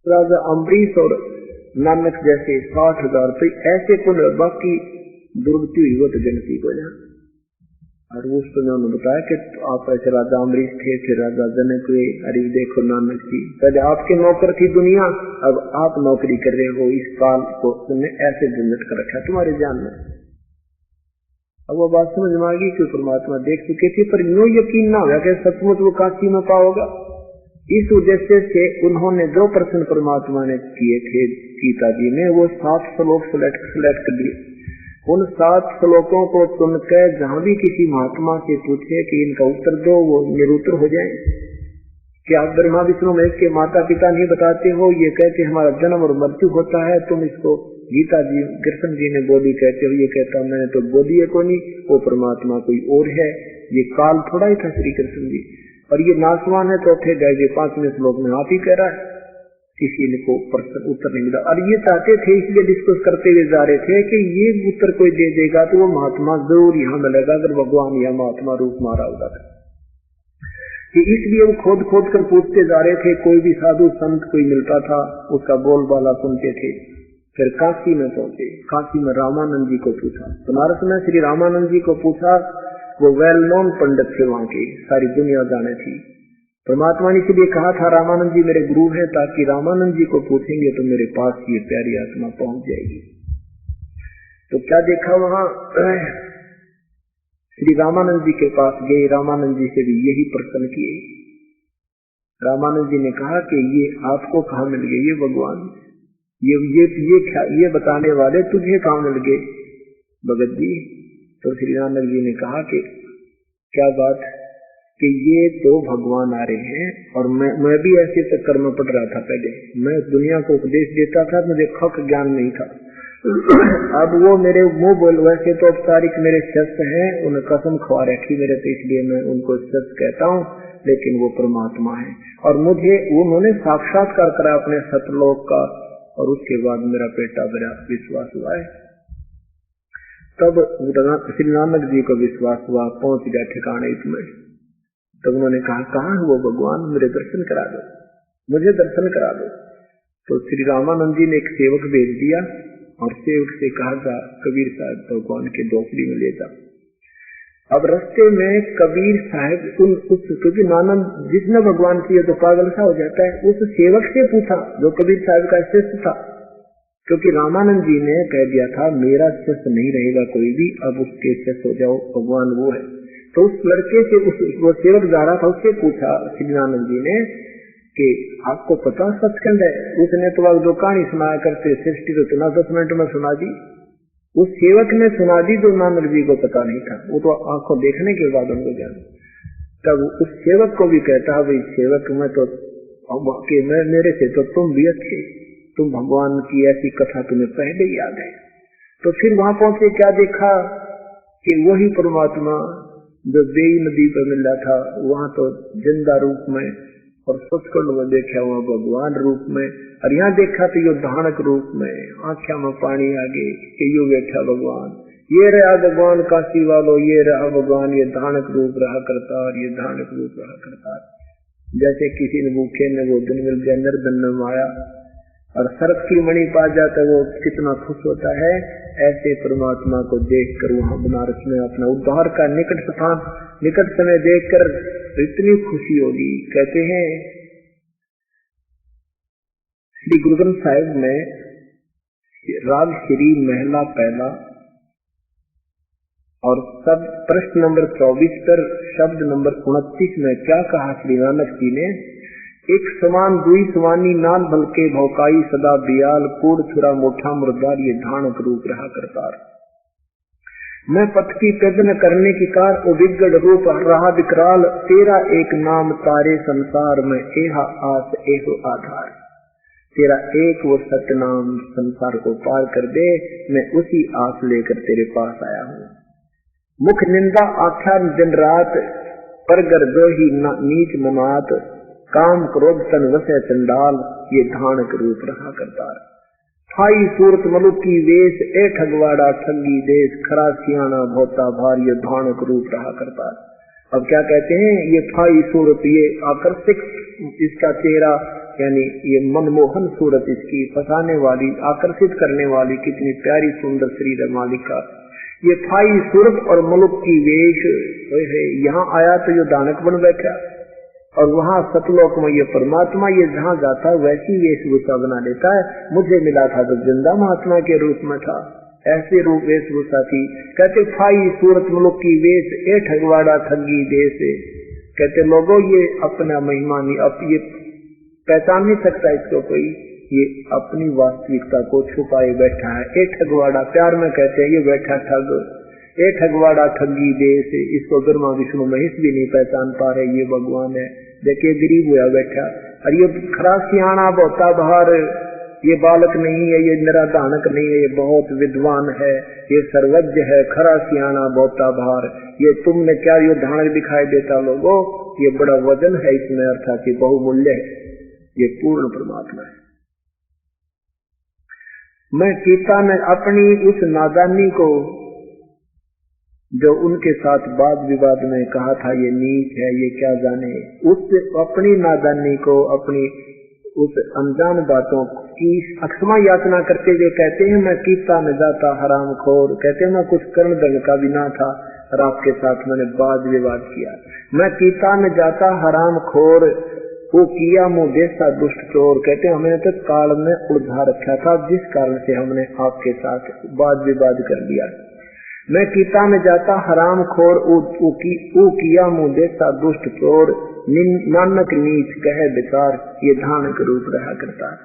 राजा अम्बरीश और नानक जैसे 60,000, तो ऐसे कुल बाकी दुर्गति हुई वो तो गिनती को जाए। और उस पर उन्होंने बताया कि आप ऐसे राजा अम्बरीश थे, फिर राजा जनक हुए, अरे देखो नानक जी पहले आपके नौकर थी दुनिया, अब आप नौकरी कर रहे हो, इस काल को तुमने ऐसे झंझट कर रखा तुम्हारे जान में। अब वो बात समझ में आ गई कि परमात्मा देख चुके थे, पर यूं यकीन ना होगा कि सचमुच वो काशी में पाओगा। इस उद्देश्य से उन्होंने जो प्रश्न परमात्मा ने किए थे गीता जी में, वो 7 श्लोक सेलेक्ट कर लिए। उन 7 श्लोकों को सुनकर जहां भी किसी महात्मा से पूछे कि इनका उत्तर दो, वो निरुत्तर हो जाए। कि आप ब्रह्मा विष्णु महेश के माता पिता नहीं बताते हो, ये कहते हमारा जन्म और मृत्यु होता है, तुम इसको गीता जी कृष्ण जी ने बोली कहते हो, ये कहता मैंने तो बोली है को नहीं, वो परमात्मा कोई और है, ये काल थोड़ा ही था श्री कृष्ण जी, और ये नासवान है। चौथे अध्याय 5वें श्लोक में आप ही कह रहा है, किसी ने को उत्तर नहीं मिला। और ये चाहते थे, इसलिए डिस्कस करते हुए जा रहे थे कि ये उत्तर कोई दे देगा तो वो महात्मा जरूर यहाँ मिलेगा, अगर भगवान यहाँ महात्मा रूप मारा होगा कि इसलिए वो खोद खोद कर पूछते जा रहे थे। कोई भी साधु संत कोई मिलता था, उसका बोलबाला सुनते थे। फिर काशी में पहुंचे, काशी में रामानंद जी को पूछा, बनारस में श्री रामानंद जी को पूछा, वो वेल नोन पंडित थे वहां के, सारी दुनिया जाने थी। परमात्मा ने इसलिए कहा था रामानंद जी मेरे गुरु हैं, ताकि रामानंद जी को पूछेंगे तो मेरे पास ये प्यारी आत्मा पहुंच जाएगी। तो क्या देखा वहां, श्री रामानंद जी के पास गए, रामानंद जी से भी यही प्रश्न किए। रामानंद जी ने कहा कि ये आपको कहाँ मिल गए, ये भगवान ये बताने वाले तुझे कहाँ मिल गए भगत जी। तो श्री रामानंद जी ने कहा कि क्या बात, कि ये तो भगवान आ रहे हैं, और मैं भी ऐसे चक्कर में पड़ रहा था। पहले मैं दुनिया को उपदेश देता था, मुझे खक ज्ञान नहीं था। अब वो मेरे मुंह बोल, वैसे तो औपचारिक मेरे शस्त्र हैं, उन्हें कसम खवा रखी मेरे, तो इसलिए मैं उनको शस्त्र कहता हूँ, लेकिन वो परमात्मा है। और मुझे उन्होंने साक्षात्कार करा अपने सतलोक का, और उसके बाद मेरा पेटा बड़ा विश्वास हुआ है। तब श्री नानक जी को विश्वास हुआ, पहुंच गया ठिकाने इसमें। तब उन्होंने कहा कहाँ है वो भगवान, मेरे दर्शन करा दो, मुझे दर्शन करा दो। तो श्री रामानंद जी ने एक सेवक भेज दिया, और सेवक से कहा जा कबीर साहब भगवान के डोपली में ले जा। अब रास्ते में कबीर साहब क्योंकि नानक जिसने भगवान किया तो पागल सा हो जाता है, उस सेवक से पूछा जो कबीर साहब का शिष्य था, क्योंकि रामानंद जी ने कह दिया था मेरा शिष्य नहीं रहेगा कोई भी, अब उसके शिष्य हो जाओ, भगवान वो है। तो उस लड़के से वो सेवक जा रहा था, उससे पूछा श्री नानक जी ने कि आपको पता सचखंड है? उसने तो अब जो कहानी सुनाया करते सृष्टि तो इतना 10 मिनट में सुना दी। उस सेवक ने सुना दी जो नानक जी को पता नहीं था, वो तो आंखों देखने के बाद उनको जान। तब उस सेवक को भी कहता है भाई सेवक मैं तो मेरे से तो तुम भी अच्छे, तुम भगवान की ऐसी कथा तुम्हें पहले ही याद है। तो फिर वहां पहुंचे, क्या देखा कि वही परमात्मा जो बेई नदी पर मिला था, वहां तो जिंदा रूप में, और सचखंड में देखा वहां भगवान रूप में, और यहाँ देखा तो यो धानक रूप में, आंखों में पानी आ गई कि यो बैठा भगवान, ये रहा भगवान काशी वालों, ये रहा भगवान, ये धानक रूप रहा करता, और ये धानक रूप रहा करता। जैसे किसी ने भूखे ने वो दिन मिल गया, निर्धन में माया, और सर्प की मणि पा जाता वो कितना खुश होता है, ऐसे परमात्मा को देखकर वहां बनारस में अपना उद्धार का निकट स्थान, निकट समय देखकर इतनी खुशी होगी। कहते हैं श्री गुरु ग्रंथ साहिब में राग श्री महला पहला और शब्द प्रश्न नंबर 24 पर शब्द नंबर 29 में क्या कहा श्री नानक जी ने, एक समान दुई सवानी नान भलके भौकाई सदा बियाल कूड़ छुरा मोठा मुर्दार, ये धानक रूप रहा करतार। मैं पथ की प्रजन करने की कार उबिगड़ रूप रहा विकराल, तेरा एक नाम तारे संसार में एहा आस एहो आधार। तेरा एक वो सत्य नाम संसार को पार कर दे, मैं उसी आस लेकर तेरे पास आया हूँ। मुख निंदा आख्यान दिन रात, परगर जो ही नीच मनात, काम क्रोध तन वसे चंडाल, ये धानक रूप रहा करतार। थाई सूरत मलुक की वेश, ए ठगवाड़ा ठगी देश, खरा सियाना भोता भार, ये धानक रूप रहा करतार। अब क्या कहते हैं, ये थाई सूरत, ये आकर्षक इसका चेहरा, यानी ये मनमोहन सूरत इसकी, फंसाने वाली, आकर्षित करने वाली, कितनी प्यारी सुंदर शरीर है मालिका। ये फाई सूरत और मुल्क की वेश है। यहाँ आया तो ये दानक बन बैठा, और वहाँ सतलोक में ये परमात्मा ये जहाँ जाता वैसी वेशभूषा बना लेता है। मुझे मिला था तो जिंदा महात्मा के रूप में था, ऐसे रूप वेशभूषा थी। कहते फाई सूरत मुल्क की वेश, ए ठगवाड़ा ठगी देश। कहते लोगों ये अपना महिमा नहीं, अब ये पहचान नहीं सकता इसको कोई, ये अपनी वास्तविकता को छुपाए बैठा है। ए ठगवाड़ा, प्यार में कहते हैं ये बैठा ठग, ए ठगवाड़ा ठगी देश। इसको ब्रह्मा विष्णु महेश भी नहीं पहचान पा रहे, ये भगवान है। देखिए गरीब हुआ बैठा, और ये खरा सियाणा बोता बाहर, ये बालक नहीं है, ये निराधानक नहीं है, ये बहुत विद्वान है, ये सर्वज्ञ है, खरा सियाणा बोता बाहर। ये तुमने क्या ये धानक दिखाई देता लोगों, ये बड़ा वजन है इसमें, अर्थात ये बहुमूल्य है, ये पूर्ण परमात्मा है। मैं गीता में अपनी उस नादानी को जो उनके साथ वाद विवाद में कहा था ये नीच है, ये क्या जाने, उस अपनी नादानी को, अपनी उस अनजान बातों की अक्षमा याचना करते हुए कहते हैं मैं गीता में जाता हराम खोर। कहते हैं मैं कुछ कर्ण दंड का भी ना था और आपके साथ मैंने वाद विवाद किया। मैं गीता में जाता हराम खोर, वो किया मुँह देसा दुष्ट चोर। कहते हैं हमने तो काल में उलझा रखा था, जिस कारण से हमने आपके साथ वाद विवाद कर दिया। मैं गीता में जाता हराम खोर, वो किया मुँह देसा दुष्ट चोर। नानक नीच कहे विचार, ये धानक रूप रहा करता है।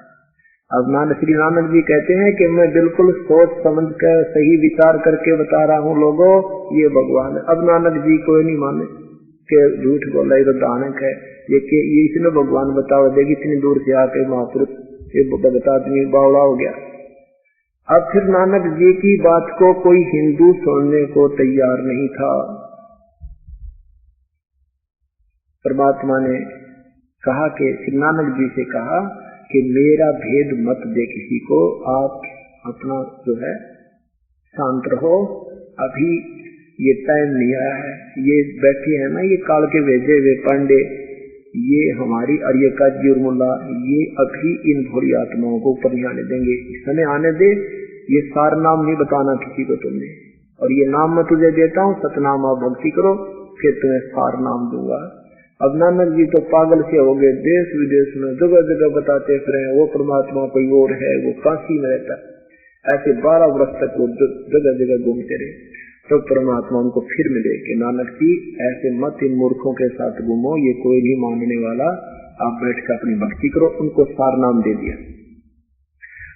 अब श्री नानक जी कहते हैं कि मैं बिल्कुल सोच समझ कर सही विचार करके बता रहा हूँ लोगों, ये भगवान है। अब नानक जी कोई नहीं माने कि झूठ बोला ये तो दानक है, ये इसने भगवान बताओ देगी, इतनी दूर से आके महापुरुष ये भगत आदमी बावड़ा हो गया। अब फिर नानक जी की बात को कोई हिंदू सुनने को तैयार नहीं था। परमात्मा ने कहा कि श्री नानक जी से कहा कि मेरा भेद मत दे किसी को, आप अपना जो है शांत रहो, अभी ये टाइम नहीं आया है। ये बैठे हैं ना ये काल के भेजे हुए पांडे, ये हमारी अरियका जी और मुल्ला, ये अभी इन भोली आत्माओं को ऊपर नहीं आने देंगे। इस समय आने दे, ये सार नाम नहीं बताना किसी को तुमने, और ये नाम मैं तुझे देता हूँ, सतनाम आप भक्ति करो, फिर तुम्हें सार नाम दूंगा। अब नानक जी तो पागल से हो गए, देश विदेश में जगह जगह बताते फिर वो परमात्मा कोई और है, वो काशी में रहता है। ऐसे 12 वर्ष तक वो जगह जगह घूमते रहे। तो परमात्मा उनको फिर मिले कि नानक जी ऐसे मत इन मूर्खों के साथ घूमो, ये कोई नहीं मानने वाला, आप बैठ कर अपनी भक्ति करो। उनको सार नाम दे दिया,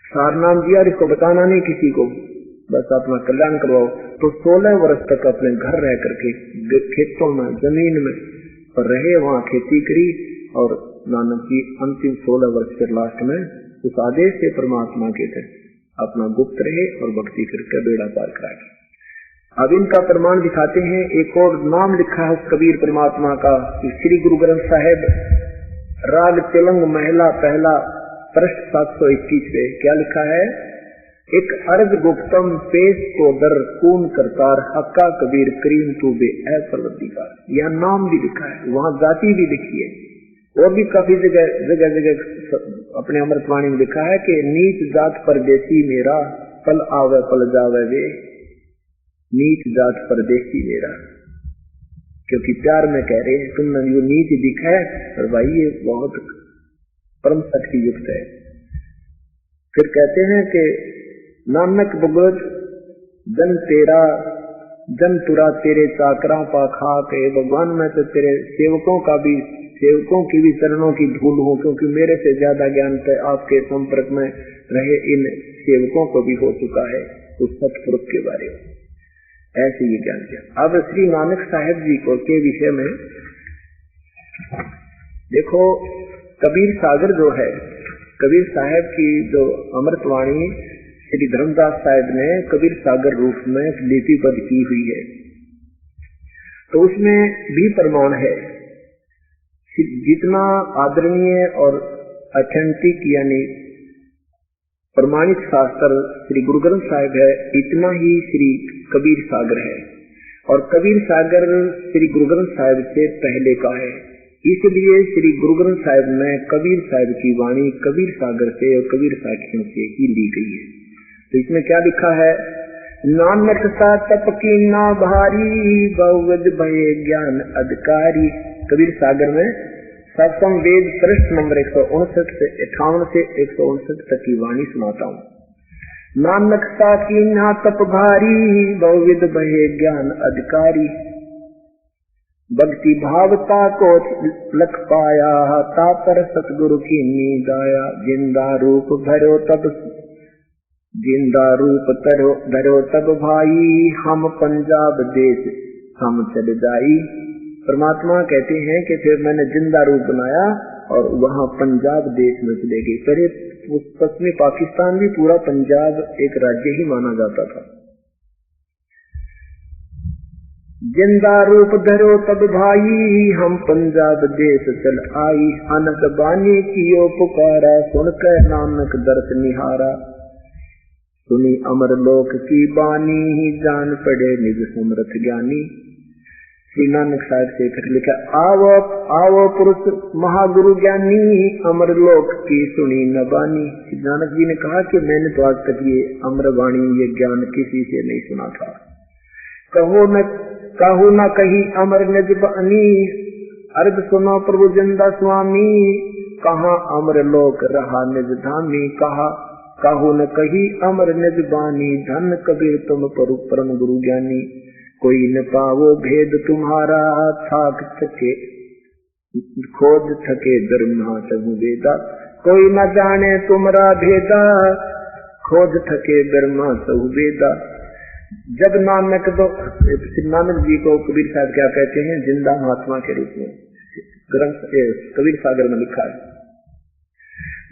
सार नाम दिया, इसको बताना नहीं किसी को, बस अपना कल्याण करवाओ। तो 16 वर्ष तक अपने घर रह करके खेतों में जमीन में पर रहे, वहाँ खेती करी, और नानक जी अंतिम 16 वर्ष फिर लास्ट में उस आदेश से परमात्मा के थे अपना गुप्त रहे और भक्ति करके बेड़ा पार करा के। अब इनका प्रमाण दिखाते हैं। एक और नाम लिखा है उस कबीर परमात्मा का, श्री गुरु ग्रंथ साहिब राग तेलंग महिला पहला पृष्ठ 721 पे क्या लिखा है, एक अर्ज गुप्तम पेश को दर कून करतार हक्का कबीर करीम तू बे ऐ परवरदिगार। यह नाम भी लिखा है, वहाँ जाति भी लिखी है, और भी काफी जगह जगह जगह अपने अमृतवाणी में लिखा है कि नीच जात परदेसी मेरा, पल आवे पल जावे वे। नीच जात परदेसी मेरा, क्योंकि प्यार में कह रहे हैं तुमने जो नीच दिखा है, और भाई ये बहुत परम शक्ति युक्त है। फिर कहते हैं कि नानक भगवत जन तेरा जन तुरा तेरे चाकरा पाखा के। भगवान मैं तो तेरे सेवकों की भी चरणों की धूल हूँ, क्योंकि मेरे से ज्यादा ज्ञान तो आपके संपर्क में रहे इन सेवकों को भी हो चुका है उस सतपुरुष के बारे में। ऐसे ये ज्ञान किया। अब श्री नानक साहेब जी को के विषय में देखो, कबीर सागर जो है, कबीर साहब की जो अमृतवाणी श्री धर्मदास साहब ने कबीर सागर रूप में लिपिबद्ध की हुई है, तो उसमें भी प्रमाण है। जितना आदरणीय और ऑथेंटिक यानी प्रमाणित शास्त्र श्री गुरु ग्रंथ साहिब है, इतना ही श्री कबीर सागर है। और कबीर सागर श्री गुरु ग्रंथ साहिब से पहले का है, इसलिए श्री गुरु ग्रंथ साहिब में कबीर साहिब की वाणी कबीर सागर से और कबीर साखियों से ही ली गई है। तो इसमें क्या लिखा है, नानक सा तप की ना भारी बहुविध भये ज्ञान अधिकारी। कबीर सागर में सप्तम वेद पृष्ठ नंबर 159 से 58 से 159 तक की वाणी सुनाता हूँ। नानक सा की ना तप भारी बहुविध भये ज्ञान अधिकारी। भक्ति भावता को लख पाया ता पर सतगुरु की नींद आया। जिंदा रूप धरो तब धरो तब भाई हम पंजाब देश हम चल जाई। परमात्मा कहते हैं कि फिर मैंने जिंदा रूप बनाया और वहाँ पंजाब देश में चले गए। पहले पश्चिमी पाकिस्तान भी पूरा पंजाब एक राज्य ही माना जाता था। जिंदा रूप धरो तब भाई हम पंजाब देश चल आई। अनंत बानी कियो पुकारा सुनकर नानक दर्श निहारा। सुनी अमर लोक की बानी ही जान पड़े निज समर्थ ज्ञानी। श्री नानक साहब से फिर लिखा, आओ आओ पुरुष महागुरु ज्ञानी अमर लोक की सुनी न बानी। श्री नानक जी ने कहा कि मैंने तो आज तक ये अमर वाणी ये ज्ञान किसी से नहीं सुना था। कहू न कही अमर निज बानी अर्घ सुनो प्रभु जिंदा स्वामी। कहा अमर लोक रहा निज धामी। कहा कहू न कही अमर निज बानी धन कबीर तुम परम गुरु ज्ञानी। कोई न पावो भेद तुम्हारा थाक थके खोज थके ब्रह्मा तहु वेदा। कोई न जाने तुमरा भेदा खोज थके ब्रह्मा तहु वेदा। जब नानक नानक जी को कबीर साहब क्या कहते हैं, जिंदा महात्मा के रूप में ग्रंथ कबीर सागर में लिखा है।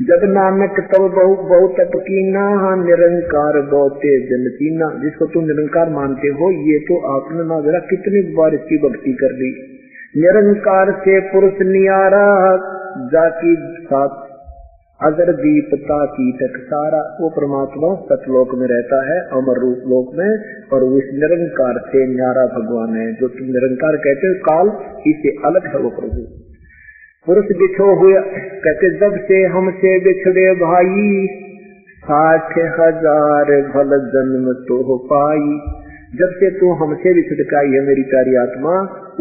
जब नानक तब बहु तप कीना निरंकार बहुते जन कीना। जिसको तुम निरंकार मानते हो ये तो आपने ना जरा कितनी बार इसकी भक्ति कर ली। निरंकार से पुरुष नियारा जाकी साथ अगर दीपता की टकसारा। वो परमात्मा सतलोक में रहता है अमर रूप लोक में, और उस निरंकार से न्यारा भगवान है। जो तुम निरंकार कहते हो काल इससे अलग है वो प्रभु। पुरुष बिछो हुए कहते जब से हमसे बिछड़े भाई 60,000 भल जन्म तो हो पाई। जब से तू हमसे बिछड़ के आई है मेरी प्यारी आत्मा,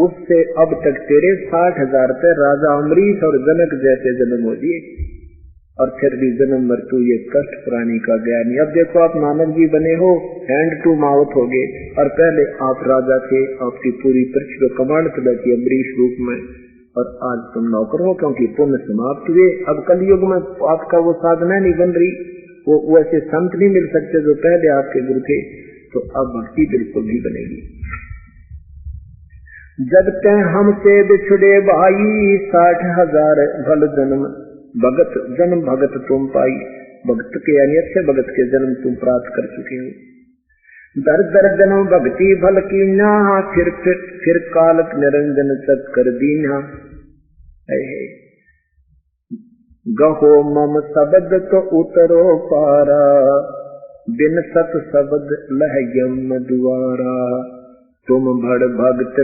उससे अब तक तेरे 60,000 पे राजा अमरीश और जनक जैसे जन्म हो दिए, और फिर भी जन्म मृत्यु ये कष्ट प्राणी का ज्ञानी। अब देखो आप नानक जी बने हो, हैंड टू माउथ हो गए, और पहले आप राजा थे, आपकी पूरी पृथ्वी को कमांड चला की अमरीश रूप में, और आज तुम नौकर हो क्योंकि पुण्य समाप्त हुए। अब कलयुग में आपका वो साधना नहीं बन रही, वो वैसे संत नहीं मिल सकते जो पहले आपके गुरु थे, तो अब भक्ति बिल्कुल नहीं बनेगी। जब तक हमसे बिछड़े भाई 60,000 भल जन्म भगत जन्म भगत तुम पाई। भगत के यानी अच्छे भगत के जन्म तुम प्राप्त कर चुके हो। दर दर जन्म भक्ति भल की ना फिर कालक निरंजन तक कर दीना। गहो मम शब्द तो उतरो पारा बिन सत शब्द लह यम द्वारा। तुम भड़ भगत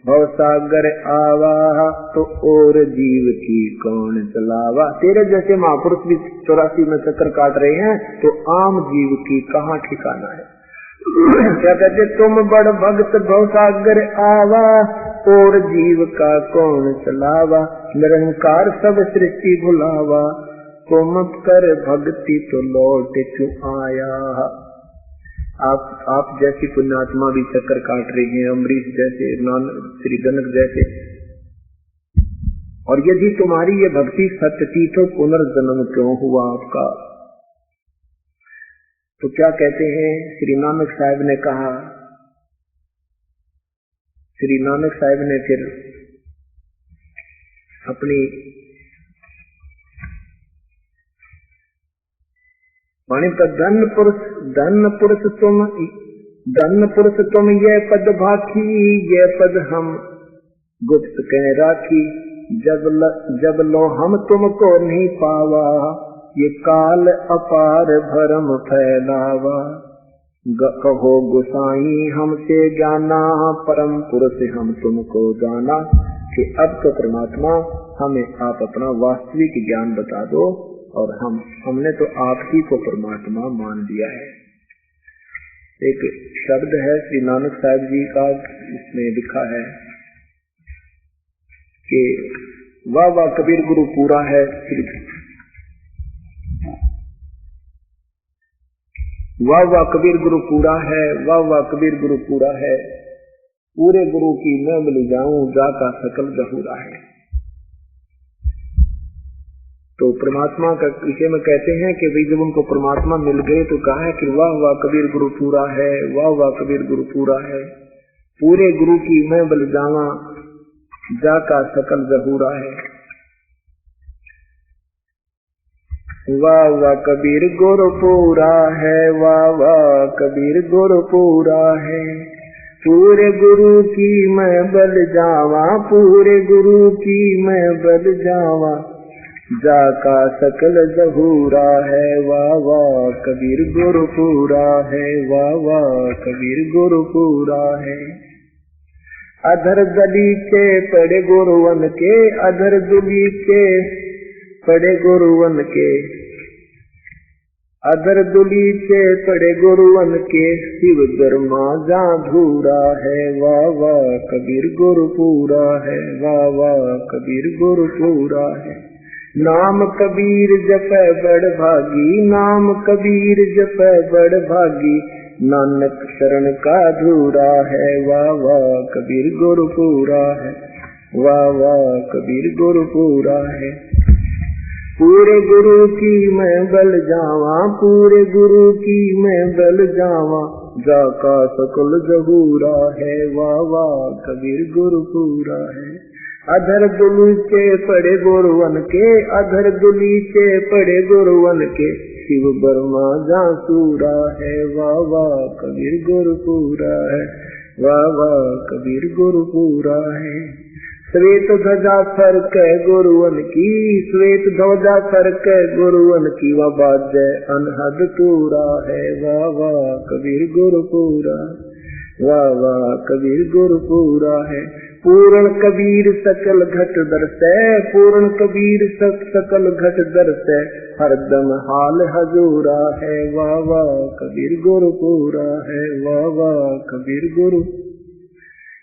भव सागर आवा तो और जीव की कौन चलावा। तेरे जैसे महापुरुष भी 84 में चक्कर काट रहे हैं, तो आम जीव की कहाँ ठिकाना है। क्या कहते, तुम बड़ भक्त भव सागर आवा और जीव का कौन चलावा। निरंकार सब सृष्टि भुलावा तुम कर भक्ति तो लौट क्यों आया। आप जैसी पुण्यात्मा भी चक्कर काट रही हैं, अमरीश जैसे, श्री जनक जैसे, और यदि तुम्हारी ये भक्ति सत्य थी तो पुनर्जन्म क्यों हुआ आपका। तो क्या कहते हैं, श्री नानक साहब ने कहा, श्री नानक साहब ने फिर अपनी वाणी पर धन पुरुष तुम ये पद भाखी ये पद हम गुप्त कह राखी। जब लो हम तुमको नहीं पावा ये काल अपार भरम फैलावा। कहो गुसाई हमसे जाना परम पुरुष हम तुमको जाना। कि अब तो परमात्मा हमें आप अपना वास्तविक ज्ञान बता दो, और हमने तो आप ही को परमात्मा मान लिया है। एक शब्द है श्री नानक साहब जी का, इसमें लिखा है कि वाह वाह कबीर गुरु पूरा है, वाह वाह कबीर गुरु पूरा है, वाह वाह कबीर गुरु पूरा है, पूरे गुरु की मैं मिल जाऊं जाका सकल जहूरा है। तो परमात्मा का विषय में कहते हैं कि भाई जब उनको परमात्मा मिल गए तो कहा है कि वाह वाह कबीर गुरु पूरा है, वाह वाह कबीर गुरु पूरा है, पूरे गुरु की मैं बल जावा जाका सकल जहूरा है। वाह वाह कबीर गुरु पूरा है, वाह वाह कबीर गुरु पूरा है, पूरे गुरु की मैं बल जावा, पूरे गुरु की मैं बल जावा जाका सकल जहूरा है। वाह वाह कबीर गुरु पूरा है, वाह वाह कबीर गुरु पूरा है। अधर दलीचे पड़े गुरुवन के, अधर दुलीचे पड़े गुरुवन के, अधर दुलीचे पड़े गुरुवन के, शिव धर्मा जा धूरा है। वाह वाह कबीर गुरु पूरा है, वाह वाह कबीर गुरु पूरा है। नाम कबीर जपै बड़ भागी, नाम कबीर जपै बड़ भागी, नानक शरण का धूरा है। वाह वाह कबीर गुरु पूरा है, वाह वाह कबीर गुरु पूरा है। पूरे गुरु की मैं बल जावा, पूरे गुरु की मैं बल जावा जाका सकल जहूरा है। वाह वाह कबीर गुरु पूरा है। अधर दुलीचे पड़े गुरुवन के, अधर दुलीचे पड़े गुरुवन के, शिव बर्मा जा सूरा है। वाह वाह कबीर गुरु पूरा है, वाह वाह कबीर गुरु पूरा है। श्वेत ध्वजा फरक गुरुवन की, श्वेत ध्वजा फरक गुरुवन की, वह बाजै अनहद तूरा है। वाह वाह कबीर गुरु पूरा, वाह वाह कबीर गुरु पूरा है। पूर्ण कबीर सकल घट दरसै, पूर्ण कबीर सकल घट दरसै, हरदम हाल हजूरा है। वाह वाह कबीर गुरु पूरा है, वाह वाह कबीर गुरु।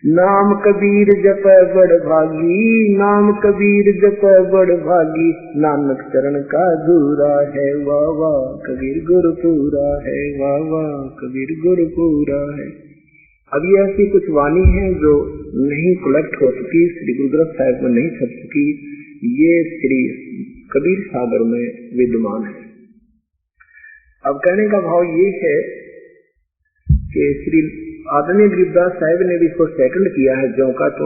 नाम कबीर जपै बड़ भागी, नाम कबीर जपै बड़ भागी, नानक चरण का धूरा है। वाह वाह कबीर गुरु पूरा है, वाह वाह कबीर गुरु पूरा है। अब ये ऐसी कुछ वाणी है जो नहीं कलेक्ट हो सकी, श्री गुरु ग्रंथ साहिब में नहीं छप सकी, ये श्री कबीर सागर में विद्यमान है। अब कहने का भाव ये है कि श्री आदरणीय गरीबदास साहिब ने भी इसको सेकंड किया है ज्यों का तो,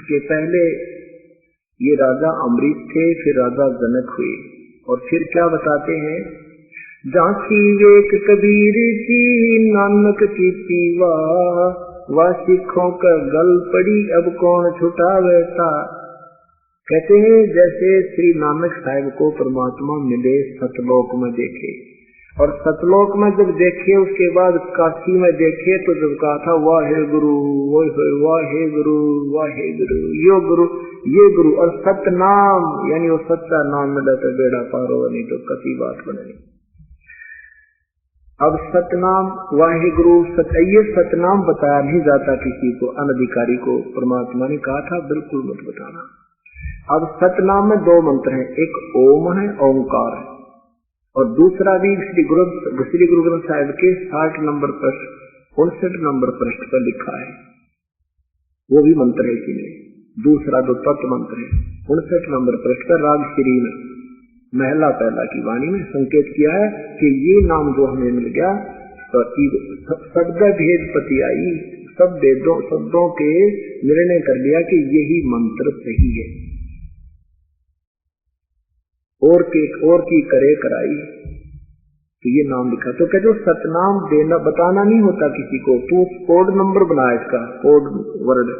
कि पहले ये राजा अमरीश थे, फिर राजा जनक हुए, और फिर क्या बताते हैं, झांसी वेक कबीर की नानक की पीवा, वह सिखों का गल पड़ी अब कौन छुटावेता। कहते हैं जैसे श्री नानक साहिब को परमात्मा मिले, सतलोक में देखे, और सतलोक में जब देखे उसके बाद काशी में देखे तो जब कहा था वाहे गुरु, वाहे गुरु, वाहे गुरु, यो गुरु, ये गुरु, और सतनाम यानी वो सच्चा नाम मिला तो बेड़ा पार हो, नहीं तो कसी बात बने। अब सतनाम वाहे गुरु ये सतनाम बताया नहीं जाता किसी को, अनधिकारी को। परमात्मा ने कहा था बिल्कुल मत बताना। अब सतनाम में दो मंत्र हैं, एक ओम है, ओंकार है, और दूसरा भी श्री गुरु ग्रंथ साहिब के 60 नंबर पृष्ठ 59 नंबर पृष्ठ पर लिखा है, वो भी मंत्र है इसी में। दूसरा जो तत्व मंत्र है 59 नंबर पृष्ठ पर राग श्री में महला पहला की वाणी में संकेत किया है कि ये नाम जो हमें मिल गया तो शब्द भेद पति आई, सब वेदों शब्दों के निर्णय कर लिया कि यही मंत्र सही है, और की करे कराई, तो ये नाम लिखा। तो कहते सतनाम देना बताना नहीं होता किसी को, तो कोड नंबर बनाया इसका, कोड वर्ड,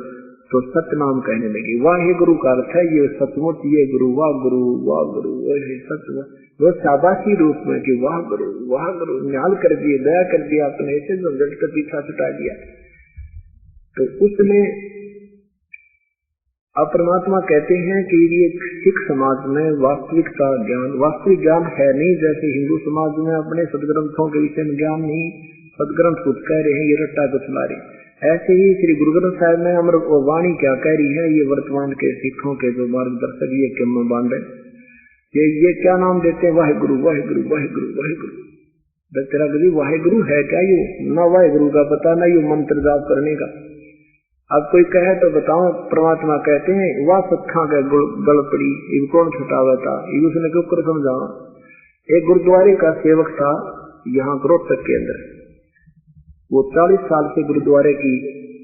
तो सतनाम कहने लगे। वाहे गुरु का अर्थ है ये सचमुच, ये गुरु, वाह गुरु, वाह गुरु, सच वो शाबाशी रूप में कि वाह गुरु, वाह गुरु, न्याल कर दिए, दया कर दिया आपने, ऐसे झंझट का पीछा छुटा दिया। तो उसमें अब परमात्मा कहते हैं कि ये सिख समाज में वास्तविकता ज्ञान, वास्तविक ज्ञान है नहीं। जैसे हिंदू समाज में अपने सदग्रंथों के विषय में ज्ञान नहीं, सदग्रंथ कुछ कह रहे हैं, ये रट्टा कुछ ला रहे। ऐसे ही श्री गुरु ग्रंथ साहिब में अमर वाणी क्या कह रही है, ये वर्तमान के सिखों के जो मार्गदर्शक ये क्यों में बांध रहे, ये क्या नाम देते हैं, वाहिगुरु वाहिगुरु वाहिगुरु वाहिगुरु। तेरा गरीब वाहिगुरु है क्या? ये ना वाहिगुरु का पता, ना ये मंत्र जाप करने का। अब कोई कहे तो बताओ, परमात्मा कहते हैं वह सत्खा का गल पड़ी, ये कौन छुटावा था, ये उसने क्यों कर समझावा। एक गुरुद्वारे का सेवक था यहाँ रोहतक के अंदर, वो 40 साल से गुरुद्वारे की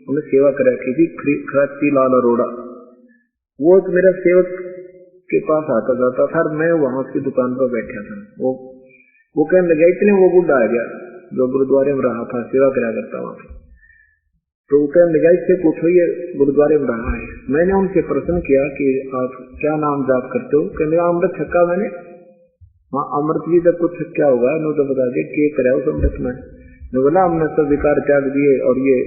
उन्हें सेवा कर रखी थी, खराती लाल अरोड़ा। वो मेरा सेवक के पास आता जाता था, मैं वहां की दुकान पर बैठा था। वो कहने लगा, इतने वो बुढ़ा आ गया जो गुरुद्वारे में रहा था, सेवा करा करता वहां। तो वो कहने लगा, इससे पूछो ये गुरुद्वारे में रहा है। मैंने उनसे प्रश्न किया कि आप क्या नाम जाप करते हो? कहने लगा, अमृत छक्का। मैंने वहाँ अमृत जी तक कुछ क्या होगा, नो तो बता दे के करे उस अमृत में। मैं बोला, हमने सब विकार त्याग दिए और ये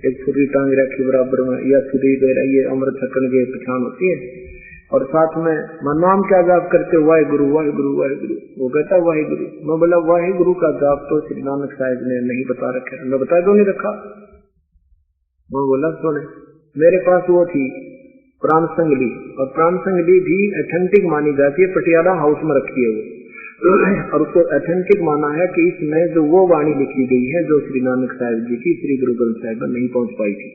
एक छुरी टांग रखी बराबर में, या छुरी दे रही, ये अमृत छक्कन की पहचान होती है। और साथ में नाम क्या जाप करते हो? वाहिगुरु वाहिगुरु वाहिगुरु। वो कहता वाहिगुरु। मैं बोला, वाहिगुरु का जाप तो श्री नानक साहिब ने नहीं बता रखा। मैं बता क्यों नहीं रखा? वो बोला, सुने, मेरे पास वो थी प्राण संगली, और प्राण संगली भी अथेंटिक मानी जाती है, पटियाला हाउस में रखी है वो। और उसको अथेंटिक माना है कि इसमें जो वो वाणी लिखी गई है जो श्री नानक साहिब जी की श्री गुरु ग्रंथ साहिब में नहीं पहुंच पाई थी,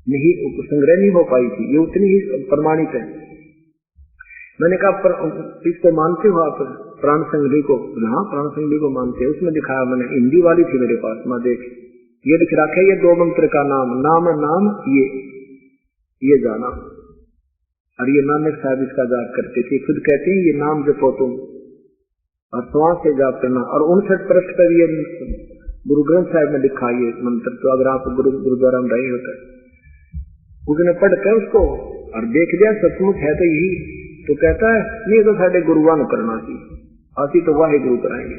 नहीं संग्रह नहीं हो पाई थी, ये उतनी ही प्रमाणित है। मैंने कहा, इसको मानते हो आप प्राण संगली को? हाँ, प्राण संगली को मानते हैं। उसमें दिखाया मैंने, हिंदी वाली थी मेरे पास, मैं देख, ये लिख रखा है, ये 2 मंत्र का नाम, नाम नाम ये जाना। और ये नानक साहिब इसका जाप करते थे, खुद कहते हैं ये नाम जपो तुम और श्वास से जाप करना। और 59 पृष्ठ पर ये गुरु ग्रंथ साहिब में लिखा ये मंत्र। तो अगर आप गुरुद्वारा में रहे होते, उसने पढ़ कर उसको और देख लिया सचमुच है तो यही, तो कहता है नहीं तो साढ़े गुरुवान करना चाहिए, आसी तो वाहे गुरु कराएंगे।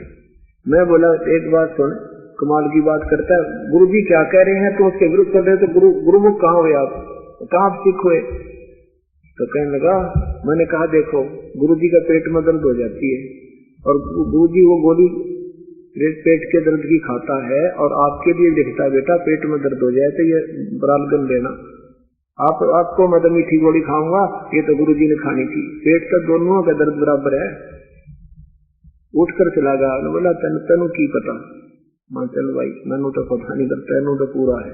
मैं बोला, एक बात सुन, कमाल की बात करता है, गुरु जी क्या कह रहे हैं तो उसके विरुद्ध कर रहे, तो गुरुमुख कहाँ हुए आप, कहाँ आप सिख हुए? तो कहने लगा, मैंने कहा देखो, गुरु जी का पेट में दर्द हो जाती है और गुरु जी वो गोली पेट के दर्द की खाता है और आपके लिए लिखता है, बेटा पेट में दर्द हो जाए तो ये बरालगन लेना, आपको मैं तो मीठी गोली खाऊंगा, ये तो गुरु जी ने खानी थी, पेट का दोनों का दर्द बराबर है। उठकर चला गया। बोला, तेनू की पता? मैं चल भाई, मैनू तो पता नहीं करता, तेनू तो पूरा है।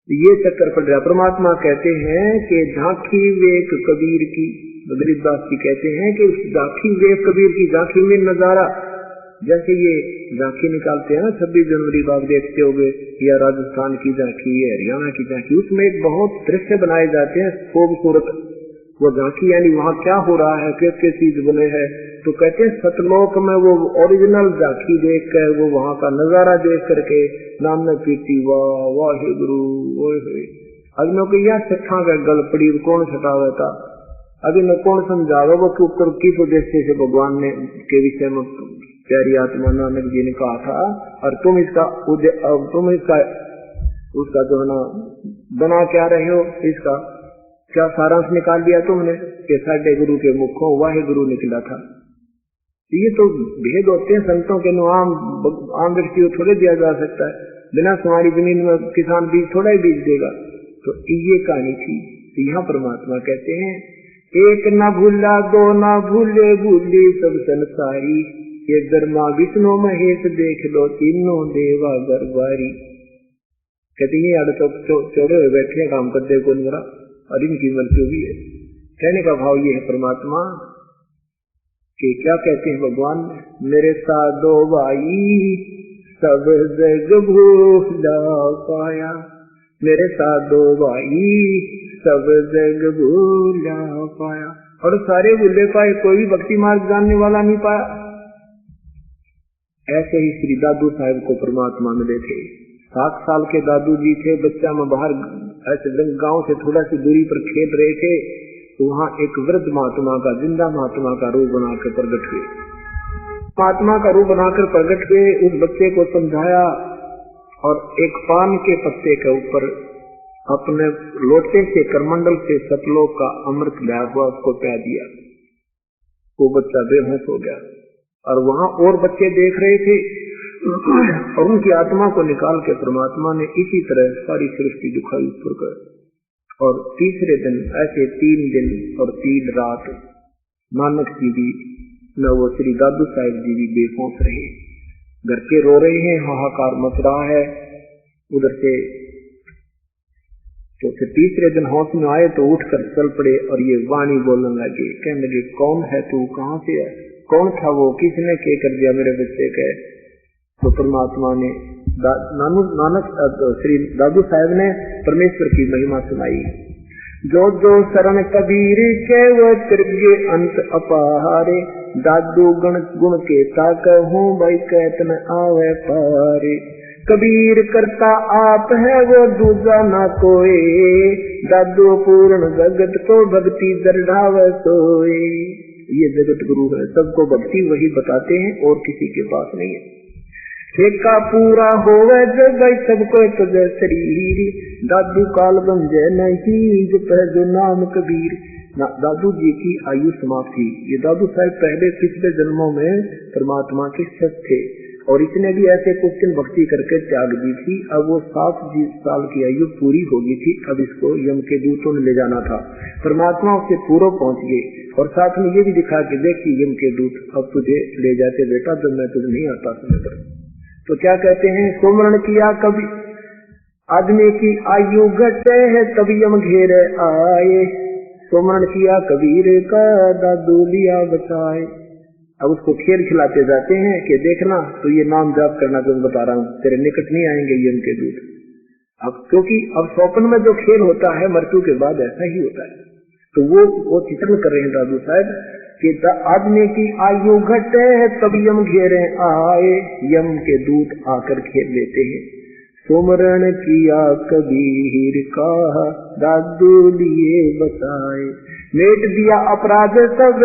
ये चक्कर पड़ रहा। परमात्मा कहते हैं कि झांकी वेख कबीर की, गरीबदास जी कहते हैं कि झांकी वेख कबीर की, झांकी में नजारा, जैसे ये झांकी निकालते हैं ना 26 जनवरी बाग देखते होगे, या राजस्थान की झांकी, या हरियाणा की झांकी, उसमें एक बहुत दृश्य बनाए जाते हैं खूबसूरत। वो झांकी यानी वहाँ क्या हो रहा है, कैसे चीज बने हैं, तो कहते हैं सतलोक में वो ओरिजिनल झांकी देख कर, वो वहाँ का नजारा देख करके नाम में पीती, वाह वाहे गुरु वाहे। अभी मैं यह सत्था का गल पड़ी, कौन छटावा था, अभी मैं कौन समझावा वो के ऊपर किस उद्देश्य से भगवान ने के विषय में प्यारी आत्मा नानक जी ने कहा था, और तुम इसका उसका जो है ना बना क्या रहे हो, इसका क्या सारांश निकाल दिया तुमने कि साढ़े गुरु के मुखों वाहे गुरु निकला था। ये तो भेद होते हैं संतों के, आम व्यक्ति को थोड़े दिया जा सकता है, बिना तुम्हारी जमीन में किसान बीज थोड़ा ही बीज देगा। तो ये कहानी थी। तो यहाँ परमात्मा कहते हैं, एक न भूला दो न भूले, भूली सब संसारी, ये ब्रह्मा विष्णु महेश देख लो, तीनों देवा गरबारी। कहते हैं अड़ तो चौड़े हुए बैठे काम करते कौन मेरा, और इनकी मृत्यु भी है। कहने का भाव ये है परमात्मा कि क्या कहते हैं भगवान, मेरे साथ 2 भाई सब जग भूला पाया, मेरे साथ 2 भाई सब जग भूला पाया, और सारे भूले पाए, कोई भी भक्ति मार्ग जानने वाला नहीं पाया। ऐसे ही श्री दादू साहब को परमात्मा मिले थे। 7 साल के दादू जी थे, बच्चा में बाहर ऐसे गांव से थोड़ा सी दूरी पर खेल रहे थे, तो वहाँ एक वृद्ध महात्मा का, जिंदा महात्मा का रूप बनाकर प्रकट हुए। महात्मा का रूप बनाकर प्रकट हुए, उस बच्चे को समझाया और एक पान के पत्ते के ऊपर अपने लोटे से करमंडल से सतलोक का अमृत लाया हुआ उसको प्या दिया। वो बच्चा बेहोश हो गया और वहां और बच्चे देख रहे थे और उनकी आत्मा को निकाल के परमात्मा ने इसी तरह सारी सृष्टि दिखाई ऊपर कर। और तीसरे दिन ऐसे 3 दिन और 3 रात नानक जी भी न वो श्री दादू साहिब जी भी बेहोश रहे। घर के रो रहे हैं, हाहाकार मच रहा है उधर से। तो फिर तीसरे दिन होश में आए तो उठकर चल पड़े और ये वाणी बोलने लगे, कहने लगे कौन है तू, कहाँ से है, कौन था वो, किसने क्या कर दिया मेरे बच्चे के। तो परमात्मा ने नानक श्री दादू साहब ने परमेश्वर की महिमा सुनाई। जो जो शरण कबीर के वो त्रिज्ञ अंत अपारे, दादू गण गुण के ताकहूं भाई कहत न आवे पारे। कबीर करता आप है वो दूजा ना कोई, दादू पूर्ण जगत को भक्ति दर्ढ़ावे सोए। ये जगत गुरु है, सबको भक्ति वही बताते हैं और किसी के पास नहीं है। ठेका पूरा होवे जब सबको तुझे शरीर, दादू काल गंजे नहीं जप जो नाम कबीर। दादू जी की आयु समाप्त थी। ये दादू साहब पहले पिछले जन्मों में परमात्मा के सत थे और इसने भी ऐसे कुछ दिन भक्ति करके त्याग दी थी। अब वो 7 साल की आयु पूरी हो गई थी। अब इसको यम के दूतों ने ले जाना था। परमात्मा उससे पूर्व पहुंच गए और साथ में ये भी दिखा कि देखिए यम के दूत अब तुझे ले जाते बेटा, जब मैं तुझे नहीं आता समय पर। तो क्या कहते हैं, सुमरण किया कभी आदमी की आयु घटे है तभी यम घेरे आए। सुमरण किया कबीर का दादू लिया बचाए। अब उसको खेल खिलाते जाते हैं कि देखना तो ये नाम जाप करना, जो बता रहा हूँ तेरे निकट नहीं आएंगे यम के दूत। अब क्योंकि अब स्वप्न में जो खेल होता है मृत्यु के बाद ऐसा ही होता है। तो वो चित्रण कर रहे हैं दादू साहब कि आदमी की आयु घटे है तब यम घेरे आए, यम के दूत आकर खेल लेते हैं। सुमरण किया कबीर का दादू लिए बचाए, मेट दिया अपराध सब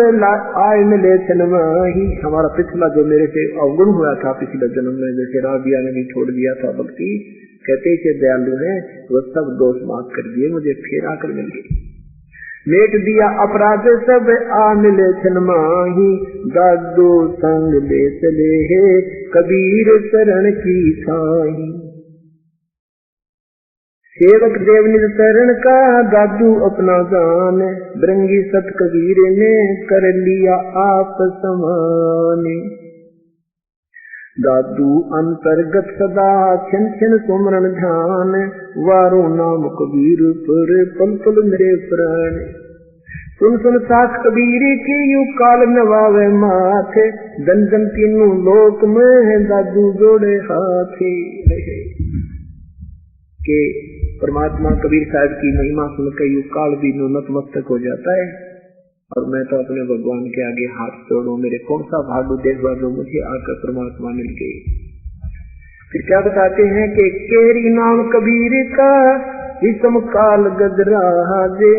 आए मिले छनमाही। हमारा पिछला जो मेरे से अवगुण हुआ था पिछले जन्म में, जैसे राबिया ने भी छोड़ दिया था भक्ति, कहते से दयालु ने वो सब दोष माफ कर दिए, मुझे फिर आकर मिल गए। मेट दिया अपराध सब आ मिले छनमाही, दादू संग ले चले है कबीर शरण की छाही। सेवक देव निज शरण का दादू अपना जान, बृंगी सत कबीर ने कर लिया आप समान। दादू अंतर्गत सदा छिन छिन सुमरण ध्यान, वारो नाम कबीर पर पल पल मेरे प्राण। सुन सुन साख कबीर की यू काल नवावे माथे, दन दन तीनों लोक में दादू जोड़े हाथे। के परमात्मा कबीर साहब की महिमा सुनकर यू काल भी नतमस्तक हो जाता है और मैं तो अपने भगवान के आगे हाथ जोड़ू, मेरे कौन सा भाग्य देखा जो मुझे आकर परमात्मा मिल गई। फिर क्या बताते हैं कि केरी नाम कबीर का विषम काल गजराजे,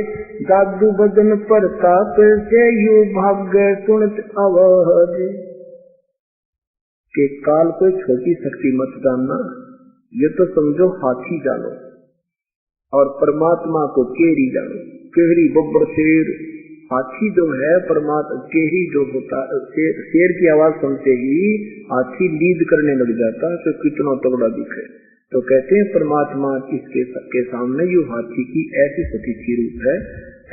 दादू बदन प्रताप से यू भाग्य सुनत आवाज। के काल को छोटी शक्ति मत जानना, ये तो समझो हाथी जानो और परमात्मा को केरी जानो। केरी बब्बर शेर, हाथी जो है परमात्मा, केरी जो होता शेर की आवाज सुनते ही हाथी लीद करने लग जाता है, तो कितना तगड़ा दिखे। तो कहते हैं परमात्मा इसके सामने यू हाथी की ऐसी सतीथी रूप है,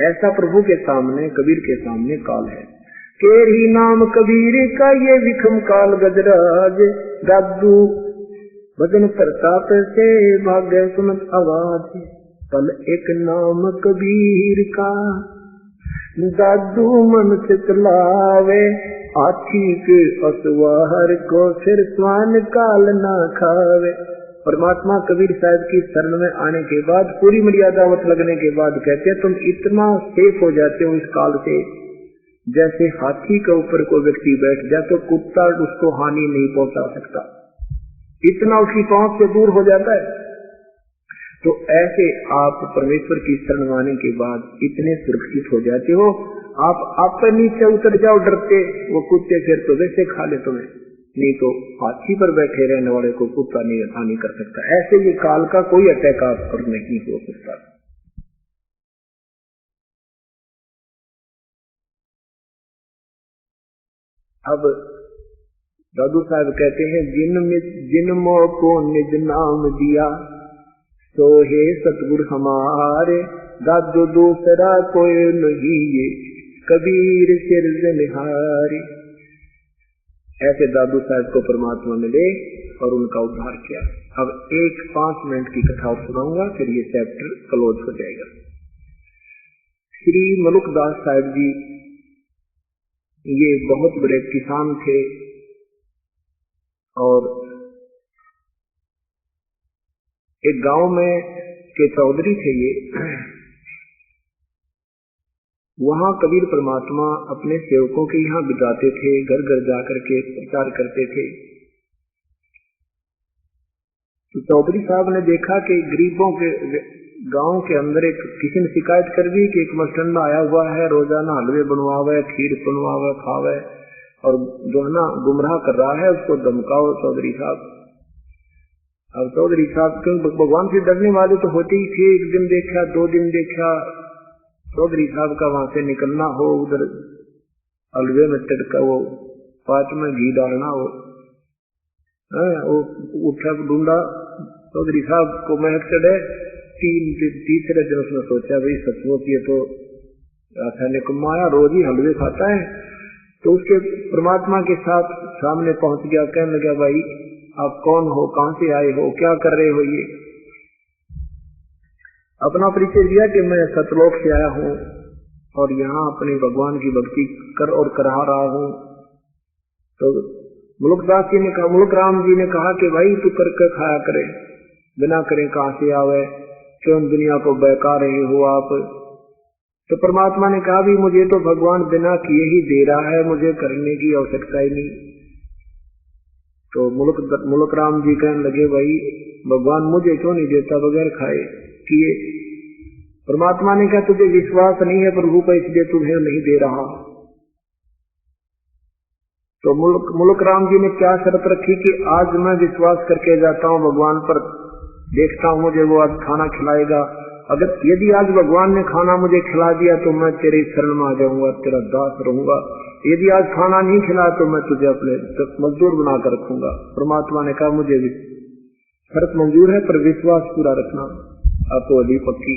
ऐसा प्रभु के सामने कबीर के सामने काल है। केरी नाम कबीर का ये विखम काल गजराज, दादू भजन प्रताप से भाग्य सुनत आवाज। पल एक नाम कबीर का दादू मन चितलावे, हाथी के असवार को फिर स्वान काल ना खावे। परमात्मा कबीर साहब की शरण में आने के बाद, पूरी मर्यादावत लगने के बाद कहते हैं तुम इतना सेफ हो जाते हो इस काल से, जैसे हाथी के ऊपर कोई व्यक्ति बैठ जाए तो कुत्ता उसको हानि नहीं पहुंचा सकता, इतना उसकी पहुंच से दूर हो जाता है। तो ऐसे आप परमेश्वर की शरण आने के बाद इतने सुरक्षित हो जाते हो, आप नीचे उतर जाओ डरते, वो कुत्ते फिर तो वैसे खा ले तुम्हें, नहीं तो हाथी पर बैठे रहने वाले को कुत्ता नहीं हानि कर सकता। ऐसे ये काल का कोई अटैक आप पर नहीं हो सकता। अब दादू साहब कहते हैं, जिन मोह को निज नाम दिया सो हे सतगुरु हमारे, दादू दूसरा कोई नहीं ये कबीर सिरजनहारे। ऐसे दादू साहब को परमात्मा मिले और उनका उद्धार किया। अब 5 मिनट की कथा सुनाऊंगा, फिर ये चैप्टर क्लोज हो जाएगा। श्री मलुकदास साहब जी ये बहुत बड़े किसान थे और एक गांव में के चौधरी थे ये। वहां कबीर परमात्मा अपने सेवकों के यहाँ बिताते थे, घर घर जाकर के प्रचार करते थे। तो चौधरी साहब ने देखा कि गरीबों के गांव के अंदर एक किसी ने शिकायत कर दी कि एक मस्टंडा आया हुआ है, रोजाना हलवे बनवावे, खीर बनवावे, खावे और जो है ना गुमराह कर रहा है, उसको धमकाओ चौधरी साहब। अब चौधरी साहब क्योंकि भगवान से डरने वाले तो होते ही थे, एक दिन देखा, 2 दिन देखा, चौधरी साहब का वहां से निकलना हो, उधर हलवे में तड़का वो 5 में घी डालना हो, वो उठा ढूंढा, चौधरी साहब को महक चढ़े। तीसरे दिन उसने सोचा भाई सचमुच ये तो ऐसा निकम्माया, रोज ही हलवे खाता है। तो उसके परमात्मा के साथ सामने पहुंच गया, कहने लगा भाई आप कौन हो, कहां से आए हो, क्या कर रहे हो। ये अपना परिचय दिया कि मैं सतलोक से आया हूं और यहाँ अपने भगवान की भक्ति कर और करा रहा हूं। तो मुलुकदास जी ने कहा, मुलुक राम जी ने कहा कि भाई तू करके खाया करे, बिना करे कहां से आवे, क्यों दुनिया को बहका रहे हो आप। तो परमात्मा ने कहा भी मुझे तो भगवान बिना किए ही दे रहा है, मुझे करने की आवश्यकता ही नहीं। तो मुलुक राम जी कहने लगे भाई भगवान मुझे क्यों नहीं देता बगैर खाए किए। परमात्मा ने कहा तुझे विश्वास नहीं है प्रभु का, इसलिए तुझे नहीं दे रहा। तो मुलुक राम जी ने क्या शर्त रखी कि आज मैं विश्वास करके जाता हूं भगवान पर, देखता हूं मुझे वो आज खाना खिलाएगा। अगर यदि आज भगवान ने खाना मुझे खिला दिया तो मैं तेरे शरण में आ जाऊंगा, तेरा दास रहूंगा। यदि आज खाना नहीं खिला तो मैं तुझे अपने मजदूर बनाकर रखूंगा। परमात्मा ने कहा मुझे शर्त मंजूर है पर विश्वास पूरा रखना, आपको अभी पक्की।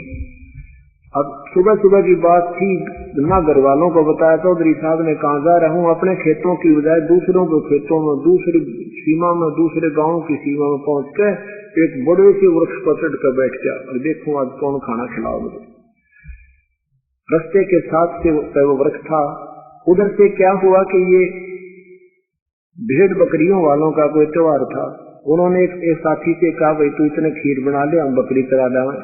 अब सुबह सुबह की बात थी, ना घर वालों को बताया। चौधरी साहब ने कहा जा रहा हूँ अपने खेतों की बजाय दूसरों के खेतों में, दूसरी सीमा में, दूसरे गांव की सीमा में पहुंच के एक बड़े से वृक्ष पर चढ़ कर बैठ गया और देखूं आज कौन खाना खिलाओ मुझे। रस्ते के साथ से वो वृक्ष था। उधर से क्या हुआ कि ये भेड़ बकरियों वालों का कोई त्योहार था। उन्होंने एक साथी से कहा भाई तू इतने खीर बना ले, हम बकरी चरा लावे।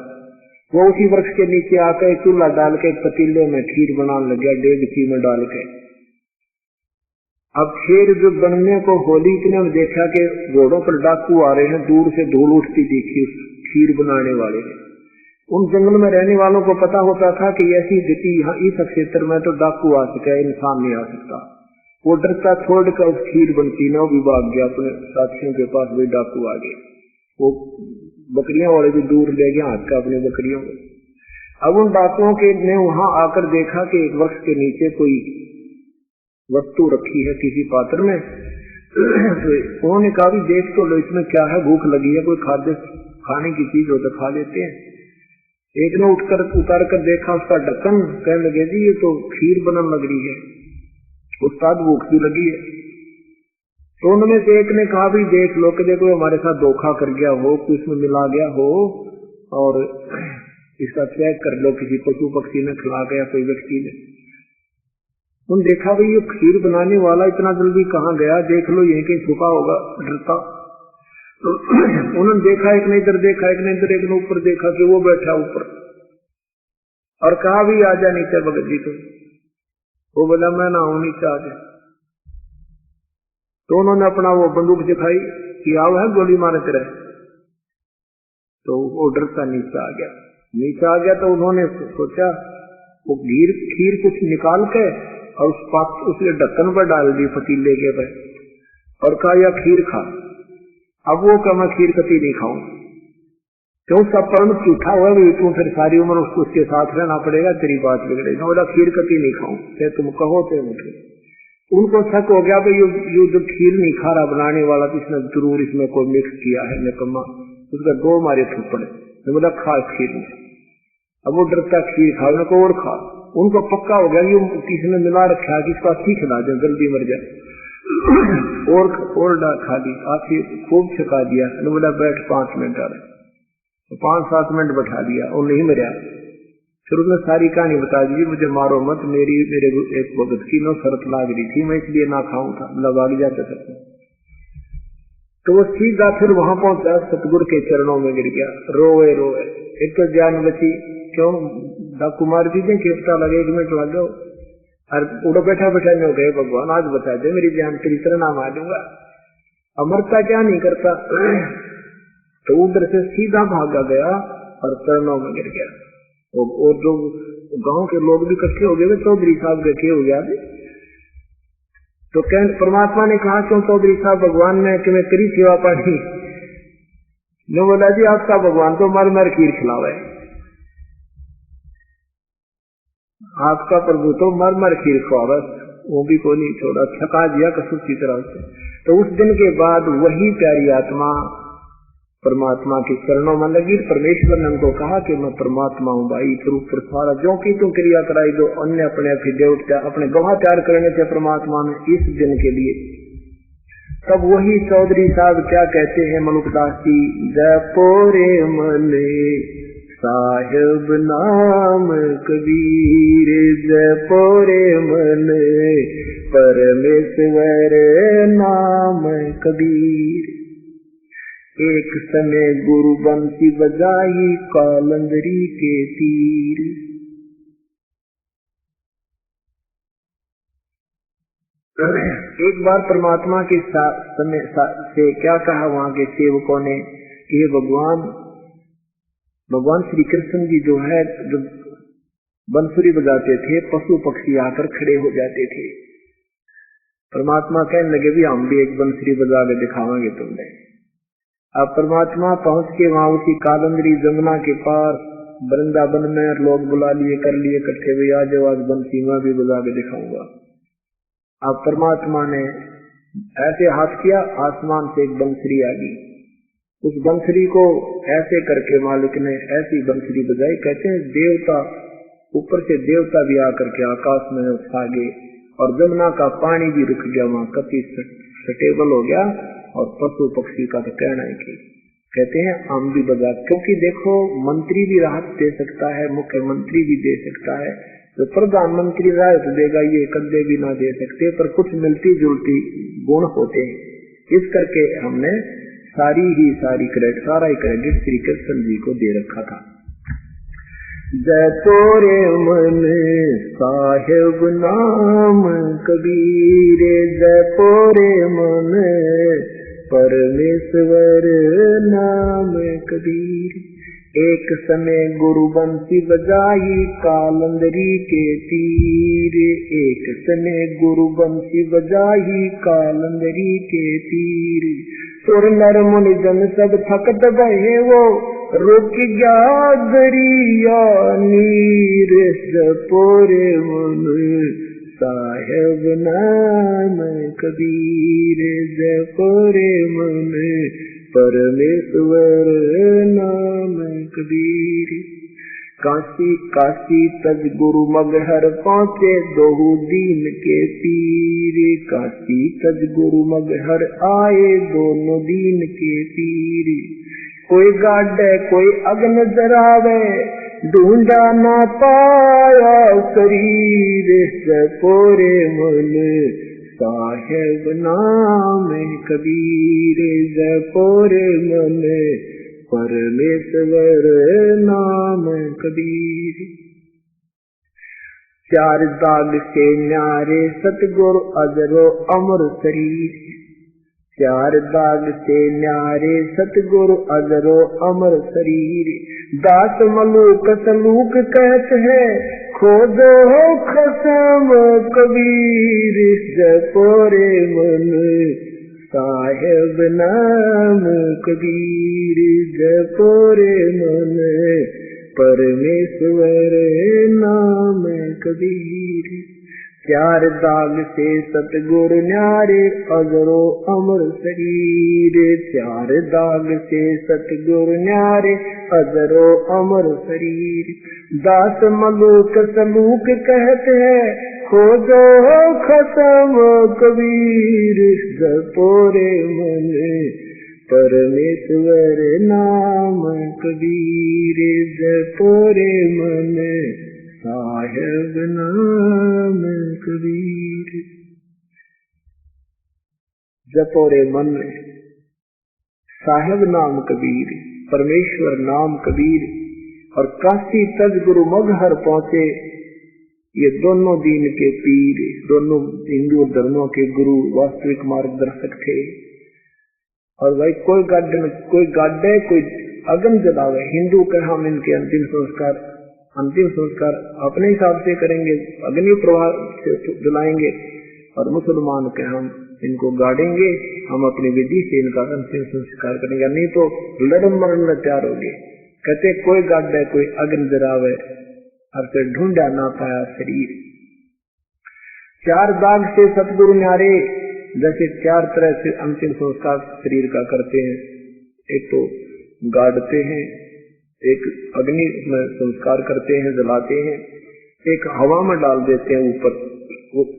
वो उसी वृक्ष के नीचे आकर एक चूल्हा डाल के पतीले में खीर बनाने लग गया, डेगची में डाल के। अब खीर जो बनने को होली, इतने में देखा कि घोड़ों पर डाकू आ रहे हैं, दूर से धूल उठती देखी खीर बनाने वाले ने। उन जंगल में रहने वालों को पता होता था कि ऐसी स्थिति यहाँ इस क्षेत्र में तो डाकू आ सका, इंसान नहीं आ सकता। वो डरता छोड़कर उस खीर बनती न, वो भी भाग गया अपने साथियों के पास, भी डाकू आ गए। वो बकरियां वाले भी दूर ले गया हाथ का अपनी बकरियों को। अब उन डाकुओं के ने वहां आकर देखा कि एक वृक्ष के नीचे कोई वस्तु रखी है किसी पात्र में। तो उन्होंने कहा भी देख तो लो इसमें क्या है, भूख लगी है, कोई खाद्य खाने की चीज हो तो खा लेते हैं। एक ने उतार कर देखा उसका ढक्कन, कहने लगे जी ये तो खीर बनने लग रही है, उस्ताद भूख भी लगी है। तो उनमें से एक ने कहा भी देख लो कि देखो हमारे साथ धोखा कर गया हो, कुछ में मिला गया हो और इसका चेक कर लो, किसी पशु पक्षी ने खिला गया कोई व्यक्ति ने। उन देखा भाई ये खीर बनाने वाला इतना जल्दी कहाँ गया, देख लो यहीं कहीं छुपा होगा, डरता। तो उन्होंने देखा, एक ने इधर देखा, एक ने इधर, एक ने ऊपर देखा कि वो बैठा ऊपर, और कहा भी आजा नीचे भगत जी। तो वो बोला मैं ना हूं, नीचे आ जा। तो उन्होंने अपना वो बंदूक दिखाई कि आओ है गोली मारे तेरे। तो वो डरता नीचे आ गया। नीचे आ गया तो उन्होंने सोचा वो खीर कुछ निकाल के और उसके ढक्कन पर डाल दी पतीले के पे, और कहा या खीर खा। अब वो क्या मैं खीर कभी नहीं खाऊं, क्यों सब पर्ण झूठा हुआ भी तू फिर सारी उम्र उसके साथ रहना पड़ेगा, तेरी बात बिगड़ेगी। बोला खीर कभी नहीं खाऊं, चाहे तुम कहो तो उठो। उनको शक हो गया भाई ये जो खीर नहीं खा रहा बनाने वाला, तो इसने जरूर इसमें कोई मिक्स किया है निकम्मा। उसका दो मारे थप्पड़। बोला खा खीर नहीं। अब वो डरता खीर खा, उनको और खा। उनको पक्का हो गया ये किसी ने मिला रखा है कि इसको अच्छी खिला दे जल्दी मर जाए। और खा दी, आखिर खूब छका दिया। बोला बैठ 5 मिनट आ रहे, 5-7 मिनट बैठा दिया और नहीं मरिया। फिर उसने सारी कहानी बता दी, मुझे मारो मत, मेरे एक भगत की नो शर्त लाग रही थी, मैं इसलिए ना खाऊं था, मतलब भाग जाता था। तो वो सीधा फिर वहां पहुंचा, सतगुरु के चरणों में गिर गया, रोए रोए। एक तो जान बची, क्यों डाकू मार दीजिए, केपटा लगे 1 मिनट लग गया। और उड़ो बैठा बैठा में हो गए, भगवान आज बता दे मेरी जान, तेरी तरह ना मार दूंगा। अमरता क्या नहीं करता। तो उधर से सीधा भागा गया और चरणों में गिर गया। और जो गांव के लोग भी इकट्ठे हो गए, चौधरी साहब बैठे हो गया। तो परमात्मा ने कहा क्यों चौधरी साहब, भगवान ने कि मैं करी सेवा पानी। ने बोला जी आपका भगवान तो मर मर खीर खिलावे, आपका प्रभु तो मर मर खीर खिलावे, वो भी कोई नहीं छोड़ा, थका दिया कसम की तरह से। तो उस दिन के बाद वही प्यारी आत्मा परमात्मा के चरणों में लगी। परमेश्वर ने उनको कहा कि मैं परमात्मा हूँ भाई, फिर ऊपर सारा जो की तू क्रिया कराई दो, अन्य अपने अपने गवाह तैयार करने से परमात्मा ने इस दिन के लिए। तब वही चौधरी साहब क्या कहते हैं मलुकदास जी, जय पोरे मने साहिब नाम कबीर, जय पोरे मने परमेश्वर नाम कबीर। एक समय गुरु बंसी बजाई कालंदरी के तीर। एक बार परमात्मा के समय से क्या कहा वहां के सेवकों ने कि ये भगवान श्री कृष्ण जी जो है, जो बंसुरी बजाते थे, पशु पक्षी आकर खड़े हो जाते थे। परमात्मा कहने लगे भी हम भी एक बंसुरी बजा के दिखावांगे तुमने। अब परमात्मा पहुंच के वहां उसी कालंदरी जमुना के पार वृंदावन में लोग बुला लिए, कर लिए इकट्ठे, भी आज आज बंसी में भी बजा के दिखाऊंगा। अब परमात्मा ने ऐसे हाथ किया, आसमान से एक बंसरी आ गई। उस बंसरी को ऐसे करके मालिक ने ऐसी बंसरी बजाई, कहते हैं देवता ऊपर से देवता भी आकर के आकाश में उठा गए और जमुना का पानी भी रुक गया, वहां कति स्टेबल हो गया। और पशु पक्षी का तो कहना है कि कहते हैं हम भी बजा, क्योंकि देखो मंत्री भी राहत दे सकता है, मुख्यमंत्री भी दे सकता है, तो प्रधानमंत्री राहत देगा ये कदे भी ना दे सकते, पर कुछ मिलती जुलती गुण होते हैं। इस करके हमने सारा ही क्रेडिट श्री कृष्ण जी को दे रखा था। जय तोरे मन साहिब नाम कबीर, जय तोरे मन परमेश्वर नाम कबीर। एक समय गुरु बंसी बजाई कालंदरी के तीर, एक समय गुरु बंसी बजाई कालंदरी के तीर। सुर नर मुनि जन सब थकत बहे वो, रुक गया दरिया नीर, जपोरे मन साहिब नाम कबीर, जपोरे मन परमेश्वर नाम कबीर। काशी काशी तज गुरु मगहर पहुँचे दोहु दीन के पीर, काशी तज गुरु मगहर आए दोनों दीन के पीर। कोई गाड़े कोई अग्न जरावे, ढूंढा ना पाया शरीर, जपोरे मन साहिब नाम कबीर, जपोरे मन परमेश्वर नाम कबीर। चार दाग से न्यारे सतगुरु अजरो अमर शरीर, चार दाग से न्यारे सतगुरु अजरो अमर शरीर। दास मलूक सलूक कहते हैं, खोजो खसम कबीर, जपोरे मन साहेब नाम कबीर, जपो रे मन परमेश्वर नाम कबीर। चार दाग से सतगुर न्यारे, अजरो अमर शरीर। चार दाग से सतगुर न्यारे, अजरो अमर शरीर। दास मलूक सलूक कहते हैं, खोजो खत्म कबीर। जपो रे मन परमेश्वर नाम कबीर, जपो रे मन साहेब नाम कबीर। जपो रे मन साहेब नाम कबीर, परमेश्वर नाम कबीर। और काशी तज गुरु मगहर पहुंचे, ये दोनों दीन के पीर, दोनों हिंदू धर्मों के गुरु, वास्तविक मार्गदर्शक थे। और भाई कोई गाड्डे कोई अग्नि जलावे, हिंदू के हम इनके अंतिम संस्कार अपने हिसाब से करेंगे, अग्नि प्रवाह से जलाएंगे। और मुसलमान के हम इनको गाड़ेंगे, हम अपनी विधि से इनका अंतिम संस्कार करेंगे, नहीं तो लड़म मरण में तैयार होंगे। कहते कोई गाड्डे कोई अग्नि जलावे, और फिर ढूंढा ना पाया शरीर। चार दाग से सतगुरु न्यारे, जैसे चार तरह से अंतिम संस्कार शरीर का करते हैं। एक तो गाड़ते हैं, एक अग्नि में संस्कार करते हैं, जलाते हैं, एक हवा में डाल देते हैं ऊपर,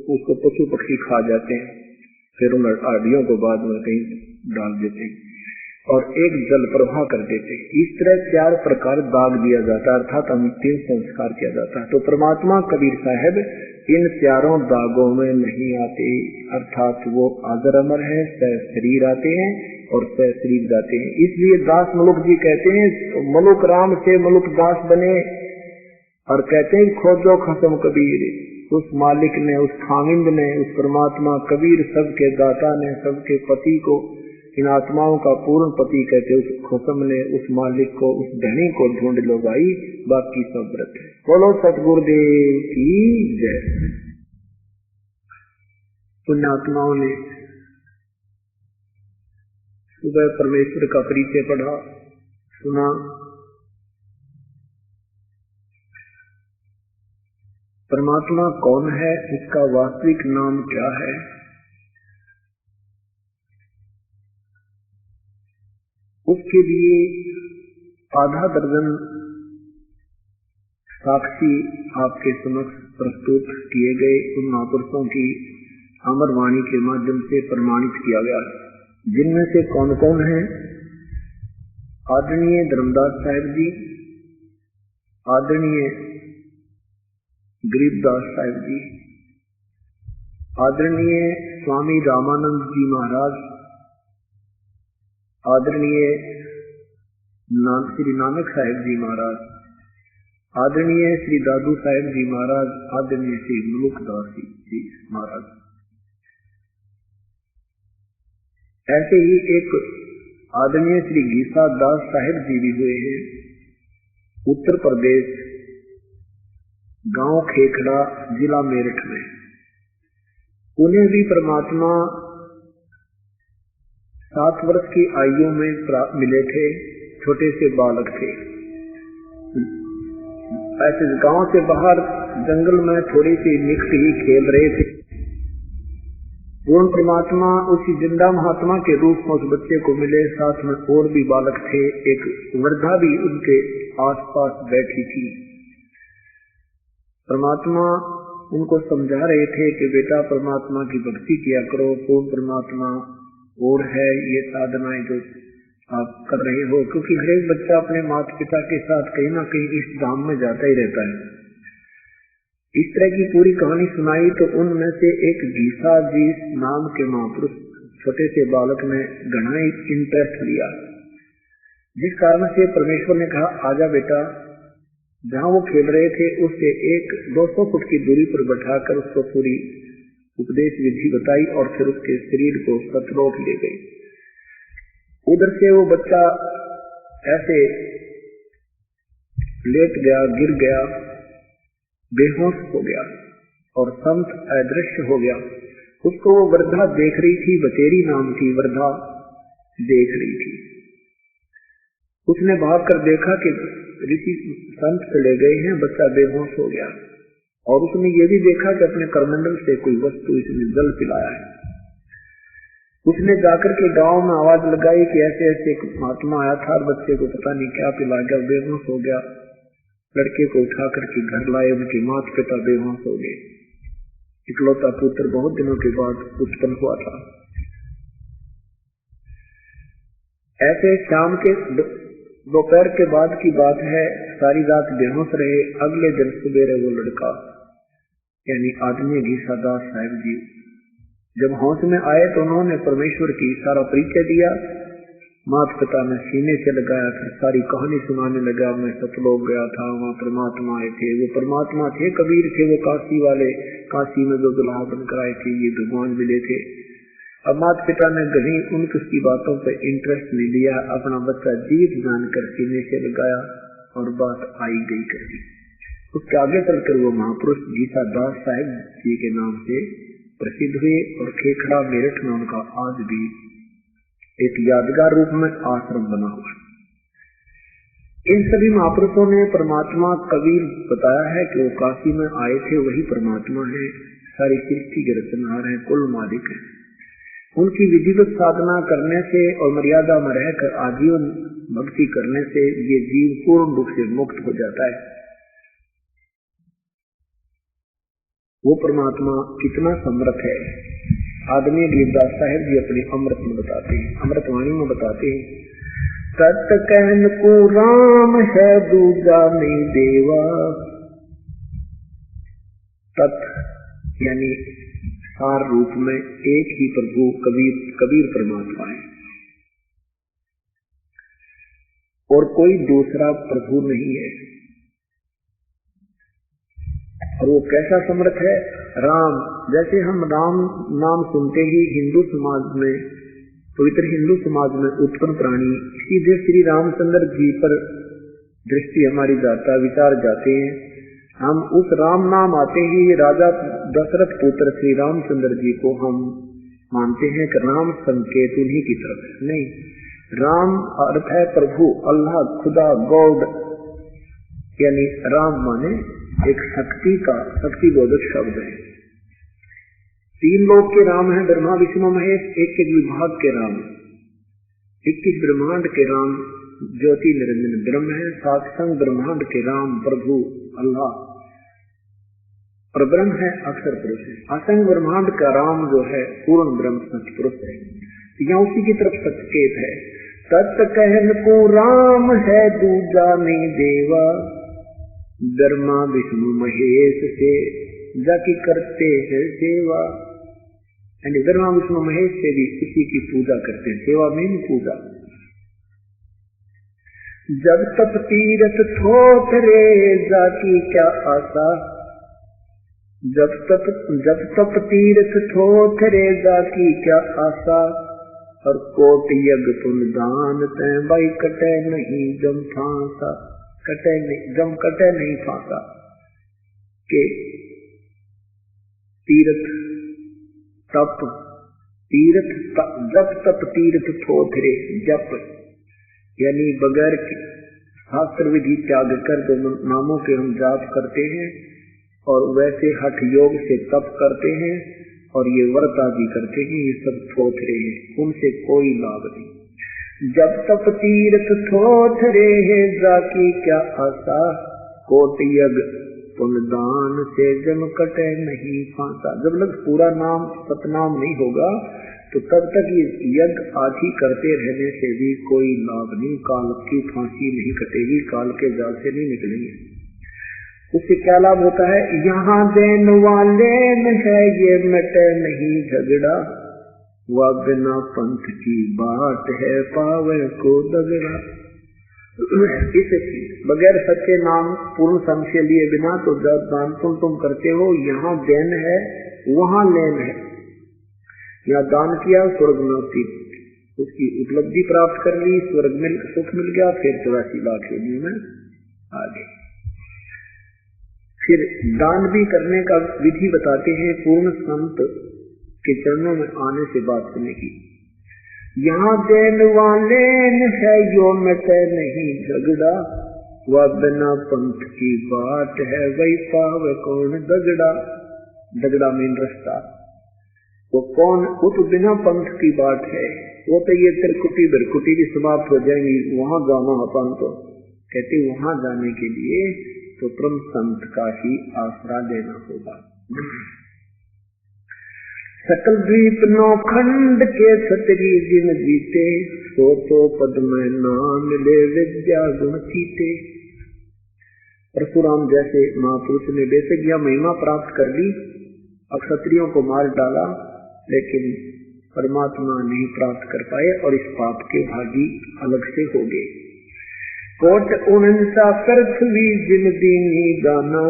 उसको पशु पक्षी खा जाते हैं, फिर उन हड्डियों को बाद में कहीं डाल देते हैं, और एक जल प्रवाह कर देते हैं। इस तरह चार प्रकार दाग दिया जाता है, अर्थात अंतिम संस्कार किया जाता है। तो परमात्मा कबीर साहब इन चारों दागों में नहीं आते, अर्थात वो आदर अमर है, सह शरीर आते हैं और सह शरीर जाते हैं। इसलिए दास मलुक जी कहते हैं, मलुक राम से मलुक दास बने, और कहते हैं खोजो खसम कबीर। उस मालिक ने, उस खामिंद ने, उस परमात्मा कबीर सबके दाता ने, सबके पति को, इन आत्माओं का पूर्ण पति कहते, उस खसम ने, उस मालिक को, उस धनी को ढूंढ लो भाई, बाकी सब व्रत है। बोलो सतगुरुदेव की जय। पुण्यात्माओं ने सुबह परमेश्वर का परिचय पढ़ा, सुना। परमात्मा कौन है, इसका वास्तविक नाम क्या है, उसके लिए आधा दर्जन साक्षी आपके समक्ष प्रस्तुत किए गए, उन महापुरुषों की अमर वाणी के माध्यम से प्रमाणित किया गया, जिनमें से कौन कौन है। आदरणीय धर्मदास साहिब जी, आदरणीय गरीबदास साहिब जी, आदरणीय स्वामी रामानंद जी महाराज, आदरणीय श्री नानक साहिब जी महाराज, आदरणीय श्री दादू साहिब जी महाराज, आदरणीय श्री मुलुकदास जी महाराज। ऐसे ही एक आदरणीय श्री गीसा दास साहिब जी भी हुए हैं, उत्तर प्रदेश, गांव खेखड़ा, जिला मेरठ में। उन्हें भी परमात्मा 7 वर्ष की आयु में मिले थे, छोटे से बालक थे। ऐसे गांव से बाहर जंगल में थोड़ी सी निकट ही खेल रहे थे। पूर्ण परमात्मा उसी जिंदा महात्मा के रूप में उस बच्चे को मिले, साथ में और भी बालक थे, एक वृद्धा भी उनके आसपास बैठी थी। परमात्मा उनको समझा रहे थे कि बेटा परमात्मा की भक्ति किया करो, पूर्ण परमात्मा और है, ये साधनाएं जो आप कर रहे हो, क्योंकि हर एक बच्चा अपने माता पिता के साथ कहीं ना कहीं इस धाम में जाता ही रहता है। इस तरह की पूरी कहानी सुनाई तो उनमें से एक गीसा जी नाम के महापुरुष छोटे से बालक ने घना इंटरेस्ट लिया, जिस कारण से परमेश्वर ने कहा आजा बेटा। जहां वो खेल रहे थे उससे 200 फुट की दूरी पर बैठाकर उसको पूरी उपदेश विधि बताई और फिर उसके शरीर को सतलोक ले गई। उधर से वो बच्चा ऐसे लेट गया, गिर गया, बेहोश हो गया और संत अदृश्य हो गया। उसको वो वृद्धा देख रही थी, बतेरी नाम की वृद्धा देख रही थी। उसने भाग कर देखा कि ऋषि संत चले गए हैं, बच्चा बेहोश हो गया। और उसने ये भी देखा कि अपने करमंडल से कोई वस्तु इसने जल पिलाया है। उसने जाकर के गांव में आवाज लगाई कि ऐसे ऐसे महात्मा आया था और बच्चे को पता नहीं क्या पिला गया, बेहोश हो गया। लड़के को उठा करके घर लाए, उनके माता पिता बेहोश हो गए। इकलौता पुत्र बहुत दिनों के बाद उत्पन्न हुआ था। ऐसे शाम के दोपहर के बाद की बात है, सारी रात बेहोश रहे। अगले दिन सवेरे वो लड़का यानी आदमी घीसा दास साहब जी जब होश में आए तो उन्होंने परमेश्वर की सारा परिचय दिया। माता पिता ने सीने से लगाया, फिर सारी कहानी सुनाने लगा। मैं सतलोक गया था, वहाँ परमात्मा आए थे, वो परमात्मा थे, कबीर थे वो काशी वाले, काशी में जो दुल्हा बनकर आए थे ये भगवान मिले थे। अब माता पिता ने कहीं उनकी बातों पर इंटरेस्ट नहीं लिया, अपना बच्चा जीत जानकर सीने से लगाया और बात आई गई कर दी। उसके आगे चलकर वो महापुरुष गीता दास साहब जी के नाम से प्रसिद्ध हुए और खेखड़ा मेरठ में उनका आज भी एक यादगार रूप में आश्रम बना हुआ है। इन सभी महापुरुषों ने परमात्मा कबीर बताया है कि वो काशी में आए थे, वही परमात्मा है, सारी सृष्टि के रचनहार है, कुल मालिक है। उनकी विधिवत साधना करने से और मर्यादा में रहकर आजीवन भक्ति करने से ये जीव पूर्ण रूप से मुक्त हो जाता है। वो परमात्मा कितना समर्थ है। आदमी गिरदास साहब जी अपने अमृत में बताते हैं, अमृतवाणी में बताते हैं, तत् कहन को राम है दूजा में देवा। तत् यानी सार रूप में एक ही प्रभु कबीर परमात्मा है और कोई दूसरा प्रभु नहीं है। और वो कैसा समर्थ है? राम, जैसे हम राम नाम सुनते ही हिंदू समाज में, पवित्र हिंदू समाज में उत्पन्न प्राणी सीधे श्री रामचंद्र जी पर दृष्टि हमारी जाता, विचार जाते हैं। हम उस राम नाम आते ही राजा दशरथ पुत्र श्री रामचंद्र जी को हम मानते हैं कि राम संकेत उन्हीं की तरफ है। नहीं, राम अर्थ है प्रभु, अल्लाह, खुदा, गॉड, यानी राम माने एक शक्ति का शक्ति बोधक शब्द है। तीन लोक के राम है, ब्रह्मा विष्णु महेश, एक एक विभाग के राम, 21 ब्रह्मांड के राम ज्योति निरंजन ब्रह्म है, सातसंग ब्रह्मांड के राम प्रभु अल्लाह और ब्रह्म है, अक्षर पुरुष है। असंग ब्रह्मांड का राम जो है पूर्ण ब्रह्म सच पुरुष है। यहाँ उसी की तरफ सचकेत है। तत् कहन को राम है दूजा नहीं देवा, ब्रह्मा विष्णु महेश से जाकी करते हैं सेवा। यानी ब्रह्मा विष्णु महेश से भी किसी की पूजा करते हैं, सेवा में भी पूजा। जब तप तीरथ थोथरे जाकी क्या आशा, जब तप तीरथ थोथरे जाकी क्या आशा, और कोट यज्ञ पुण्य दान तय भाई कटे नहीं जम फांसा, कटे नहीं जम कटे नहीं फांसा। के तीर्थ तप तीर्थ जप तप तीर्थ थोथरे, जप यानी बगैर शास्त्र विधि त्याग कर जो नामों के हम जाप करते हैं और वैसे हठ योग से तप करते हैं और ये व्रत आदि करते हैं, ये सब थोथरे हैं, उनसे कोई लाभ नहीं। जब तप तीर्थ थोथरे है जाकी क्या आशा, कोट यज्ञ पुण्य दान से जम कटे नहीं फांसा। जब लग पूरा नाम सतनाम नहीं होगा तो तब तक ये यज्ञ आदि करते रहने से भी कोई लाभ नहीं, काल की फांसी नहीं कटेगी, काल के जाल से नहीं निकलेंगे। उससे क्या लाभ होता है? यहाँ देन वाले में है ये मिटे नहीं झगड़ा, वह बिना पंथ की बात है पावे को दगड़ा। इसे बगैर सच्चे नाम पूर्ण संशय लिए बिना तो जब दान तुम करते हो, यहाँ देन है वहाँ लेन है। यहाँ दान किया स्वर्ग में उसकी उपलब्धि प्राप्त कर ली, स्वर्ग में सुख मिल गया, फिर 84 लाख योनि में आ गए। फिर दान भी करने का विधि बताते हैं। पूर्ण संत के चरणों में आने से बात करने की। यहाँ देन वाले है यो मिटे नहीं झगड़ा, वह बिना पंथ की बात है वही पावे कौन दगड़ा। दगड़ा मीन रास्ता, वो कौन, वो तो बिना पंथ की बात है, वो तो ये त्रिकुटी बिरकुटी भी समाप्त हो जाएंगी, वहां जाना अपन तो कहते वहां जाने के लिए तो परम संत का ही आसरा लेना होगा। सकल द्वीप नौखंड के क्षत्रिय जिन जीते, तो पद में नाम ले विद्या गुण चीते। परशुराम जैसे महापुरुष ने बेशक यह महिमा प्राप्त कर ली, क्षत्रियों को मार डाला, लेकिन परमात्मा नहीं प्राप्त कर पाए और इस पाप के भागी अलग से हो गए। कोट 49 पृथ्वी जिन दीनी दाना,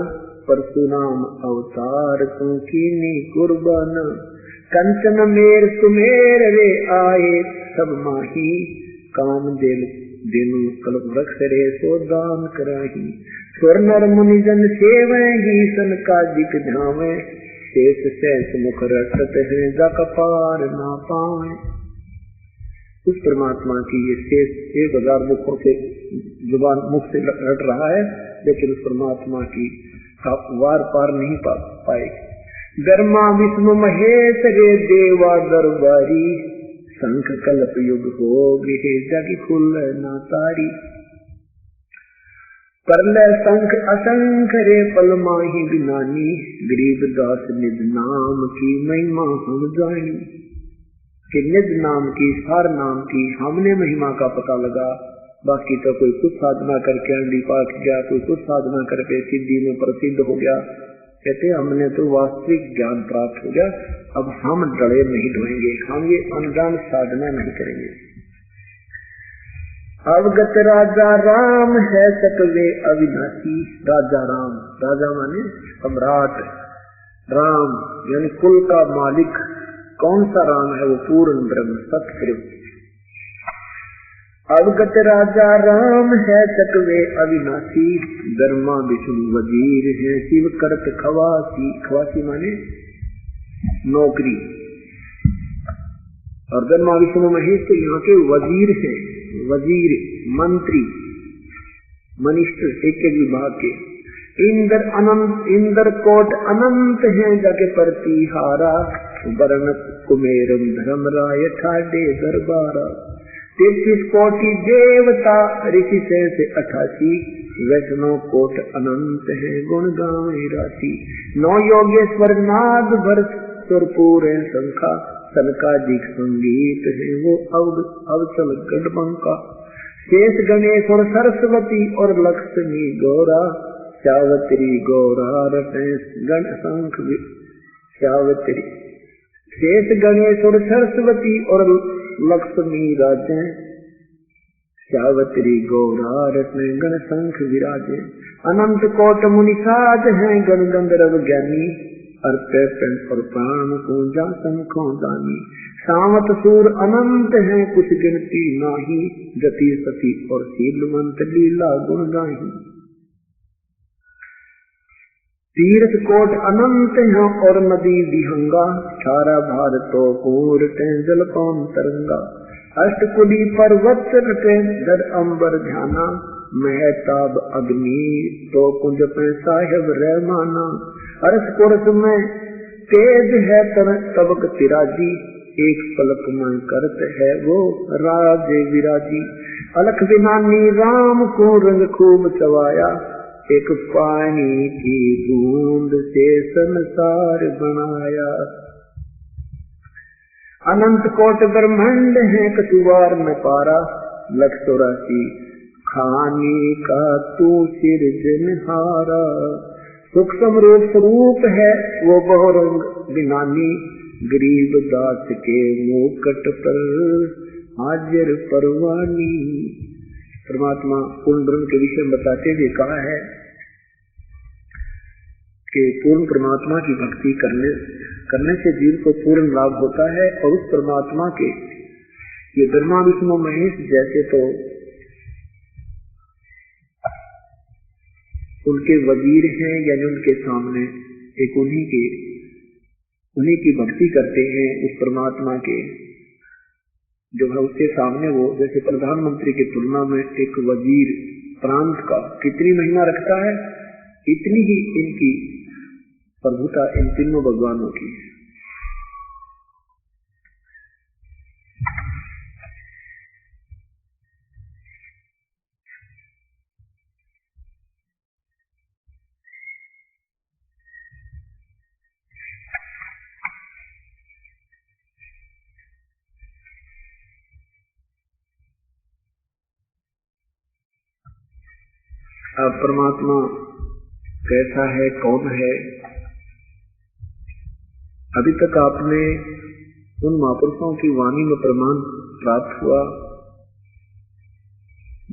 परशुराम अवतार तू कीनी कुर्बाना। कंचन मेर सुमेर रे आए सब माही, काम दिल दिनु कल्प वृक्ष रे सो दान कराही। स्वर नर मुनि जन सेवे ही सन काजिक झावे, शेष शेष मुख रटत है जक पार ना पाए। उस परमात्मा की ये शेष 1000 मुखों से जुबान मुख से रट रहा है, लेकिन उस परमात्मा की वार पार नहीं पाए। ब्रह्मा विष्णु महेश रे देवा दरबारी, शंख कल्प युग हो गए जग खुल ना तारी। परलय शंख असंख रे पल माही बिनानी, गरीब दास निज नाम की महिमा हम जानी। कि निज नाम की, सार नाम की हमने महिमा का पता लगा, बाकी तो कोई कुछ साधना करके अंडी पाठ गया, कोई कुछ साधना करके सिद्धि में प्रसिद्ध हो गया। कहते हमने तो वास्तविक ज्ञान प्राप्त हो गया, अब हम डरे नहीं ढोएंगे, हम ये अनजान साधना नहीं करेंगे। अवगत राजा राम है सकवे अविनाशी। राजा राम, राजा माने सम्राट, राम यानी कुल का मालिक। कौन सा राम है? वो पूर्ण ब्रह्म सत्य। अवगत राजा राम है सकवे अविनाशी, ब्रह्मा विष्णु वजीर है शिव करत खवासी। खवासी माने नौकरी, और ब्रह्मा विष्णु महेश तो यहाँ के वजीर है। वजीर मंत्री, मिनिस्टर, एक विभाग के। इंद्र अनंत, इंद्र कोट अनंत है जग प्रतिहारा, वर्ण कुमेरम धर्म राय ठाडे दरबारा। 33 कोटि देवता ऋषि से 88, वैष्णव कोट अनंत है गुण गावे राशि। 9 योगेश्वर नाद भर सुरपुर शंखा, सनकादिक संगीत है वो अवचल गढ़बंका। शेष गणेश और सरस्वती और लक्ष्मी गौरा, सावित्री गौरा रटे गण शंख सावित्री। शेष गणेश और सरस्वती और लक्ष्मी राजे, सावित्री गौरा रत्न गण शंख विराजे। अनंत कोट मुनि साध है गण गंधर्व ज्ञानी, अर्थ और प्राण पूजा शंखों दानी। सावत सूर अनंत है कुछ गिनती नाही, जति सती और शीलवंत लीला गुण गाही। तीर्थ कोट अनंत है और नदी विहंगा, 18 भारतो पूर जल पान तरंगा। अष्टकुली पर्वत रटे दर अंबर ध्याना, महताब अग्नि तो कुंज पे साहेब रहमाना। अर्श पुरुष में तेज है तबक तिराजी, एक पलक में करत है वो राजे विराजी। अलख विनानी राम को रंग खूब चवाया, एक पानी की बूंद से संसार बनाया। अनंत कोट ब्रह्मांड है कचुवार में पारा, 184 खानी का तू सिरजनहारा। सूक्ष्म रूप स्वरूप है वो बहुरंग विनानी, गरीब दास के मुकट पर हाजिर परवानी। परमात्मा पूर्ण ब्रह्म के विषय में बताते हुए कहा है कि पूर्ण परमात्मा की भक्ति करने से जीव को पूर्ण लाभ होता है, और उस परमात्मा के ये ब्रह्मा विष्णु महेश जैसे तो उनके वजीर हैं, यानी उनके सामने एक उन्हीं के उन्हीं की भक्ति करते हैं, उस परमात्मा के जो है उसके सामने वो जैसे प्रधानमंत्री की तुलना में एक वजीर प्रांत का कितनी महिमा रखता है, इतनी ही इनकी प्रभुता इन तीनों भगवानों की है। अब परमात्मा कैसा है, कौन है? अभी तक आपने उन महापुरुषों की वाणी में प्रमाण प्राप्त हुआ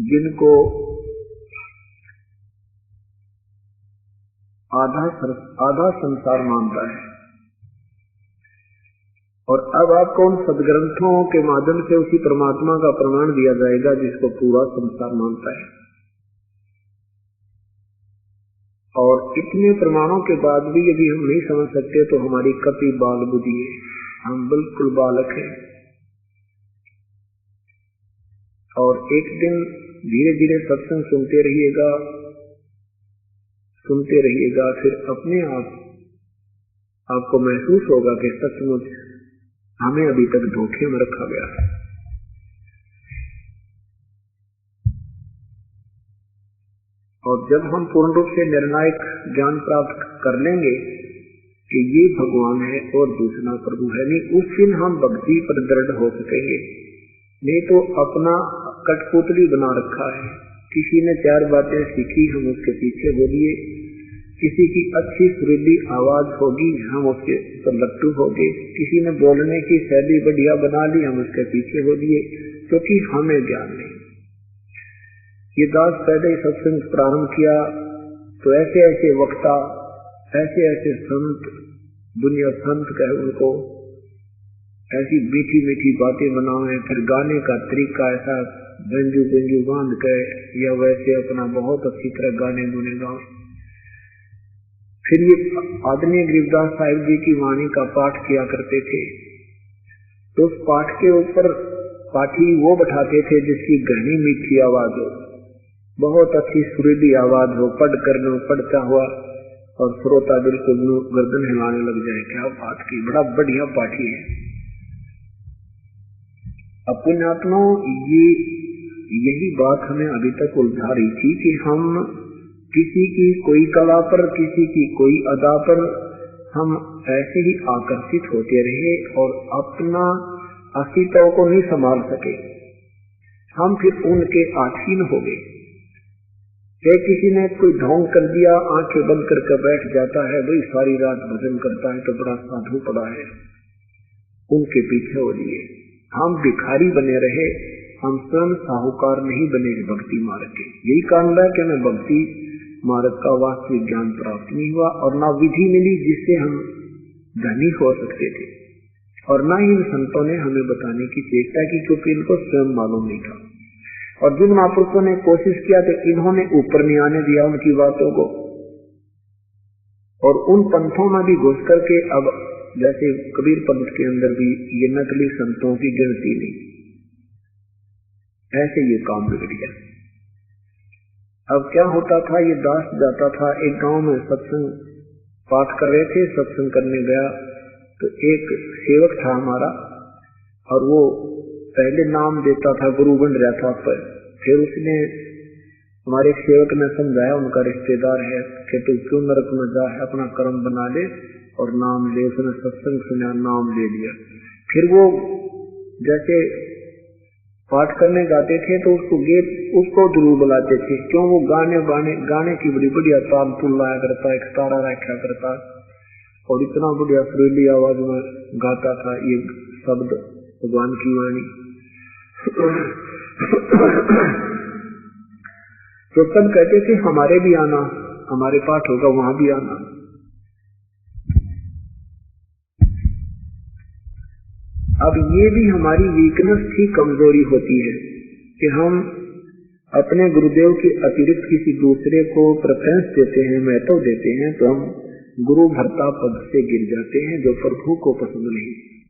जिनको आधा संसार मानता है, और अब आपको उन सदग्रंथों के माध्यम से उसी परमात्मा का प्रमाण दिया जाएगा जिसको पूरा संसार मानता है। और इतने प्रमाणों के बाद भी यदि हम नहीं समझ सकते तो हमारी कपि बाल बुद्धि है, हम बिल्कुल बालक हैं। और एक दिन धीरे धीरे सत्संग सुनते रहिएगा, फिर अपने आप आपको महसूस होगा कि सचमुच हमें अभी तक धोखे में रखा गया है। और जब हम पूर्ण रूप से निर्णायक ज्ञान प्राप्त कर लेंगे कि ये भगवान है और दूसरा प्रभु है, नहीं उस दिन हम भक्ति पर दृढ़ हो सकेंगे। नहीं तो अपना कठपुतली बना रखा है, किसी ने 4 बातें सीखी, हम उसके पीछे बोलिए, किसी की अच्छी सुरीली आवाज होगी, हम उसके ऊपर लट्टू हो गए, किसी ने बोलने की शैली बढ़िया बना ली, हम उसके पीछे बोलिए, क्योंकि हमें ज्ञान नहीं। ये दास पहले ही सत्संग प्रारंभ किया तो ऐसे ऐसे वक्ता, ऐसे ऐसे संत, दुनिया संत कहे उनको, ऐसी मीठी मीठी बातें बनाए, फिर गाने का तरीका ऐसा बेंजू बांध के या वैसे अपना बहुत अच्छी तरह गाने गुने गाए। फिर ये आदरणीय गरीबदास साहिब जी की वाणी का पाठ किया करते थे, तो उस पाठ के ऊपर पाठी वो बैठाते थे जिसकी गहनी मीठी आवाज हो, बहुत अच्छी सुरीली आवाज हो, पढ़ता हुआ और श्रोता बिल्कुल गर्दन हिलाने लग जाए, क्या बात की, बड़ा बढ़िया पाठी है। पुण्यात्मा यही बात हमें अभी तक उलझा रही थी कि हम किसी की कोई कला पर, किसी की कोई अदा पर हम ऐसे ही आकर्षित होते रहे और अपना अस्तित्व को नहीं संभाल सके, हम फिर उनके आधीन हो गए। किसी ने कोई ढोंग कर दिया, आंखें बंद करके बैठ जाता है, भाई सारी रात भजन करता है तो बड़ा साधु पड़ा है, उनके पीछे हो लिए। हम भिखारी बने रहे, हम स्वयं साहूकार नहीं बने भक्ति मार्ग के। यही कारण है कि हमें भक्ति मार्ग का वास्तविक ज्ञान प्राप्त नहीं हुआ और ना विधि मिली जिससे हम धनी हो सकते थे, और ना ही इन संतों ने हमें बताने की चेष्टा की क्योंकि इनको स्वयं मालूम नहीं था। और जिन महापुरुषों ने कोशिश किया तो इन्होंने ऊपर नहीं आने दिया उनकी बातों को, और उन पंथों में भी घुस करके अब जैसे कबीर पंथ के अंदर भी ये नकली संतों की गिनती नहीं, ऐसे ये काम बिगड़ गया। अब क्या होता था, ये दास जाता था एक गांव में, सत्संग पाठ कर रहे थे, सत्संग करने गया तो एक सेवक था हमारा, और वो पहले नाम देता था, गुरु बन रहा था, पर फिर उसने हमारे एक सेवक ने समझाया, उनका रिश्तेदार है, कि तू क्यों नरक में जा, है अपना कर्म बना ले और नाम ले। उसने सत्संग सुना, नाम ले लिया। फिर वो जैसे पाठ करने जाते थे तो उसको गुरु बुलाते थे, क्यों? वो गाने की बड़ी बढ़िया ताल तुल लाया करता, एक तारा रखा करता और इतना बढ़िया सुरीली आवाज में गाता था ये शब्द भगवान की वाणी। तो सब कहते थे हमारे भी आना, हमारे पाठ होगा वहां भी आना। अब ये भी हमारी वीकनेस थी, कमजोरी होती है कि हम अपने गुरुदेव के अतिरिक्त किसी दूसरे को प्रेफरेंस देते हैं, महत्व देते हैं, तो हम गुरु भर्ता पद से गिर जाते हैं जो प्रभु को पसंद नहीं।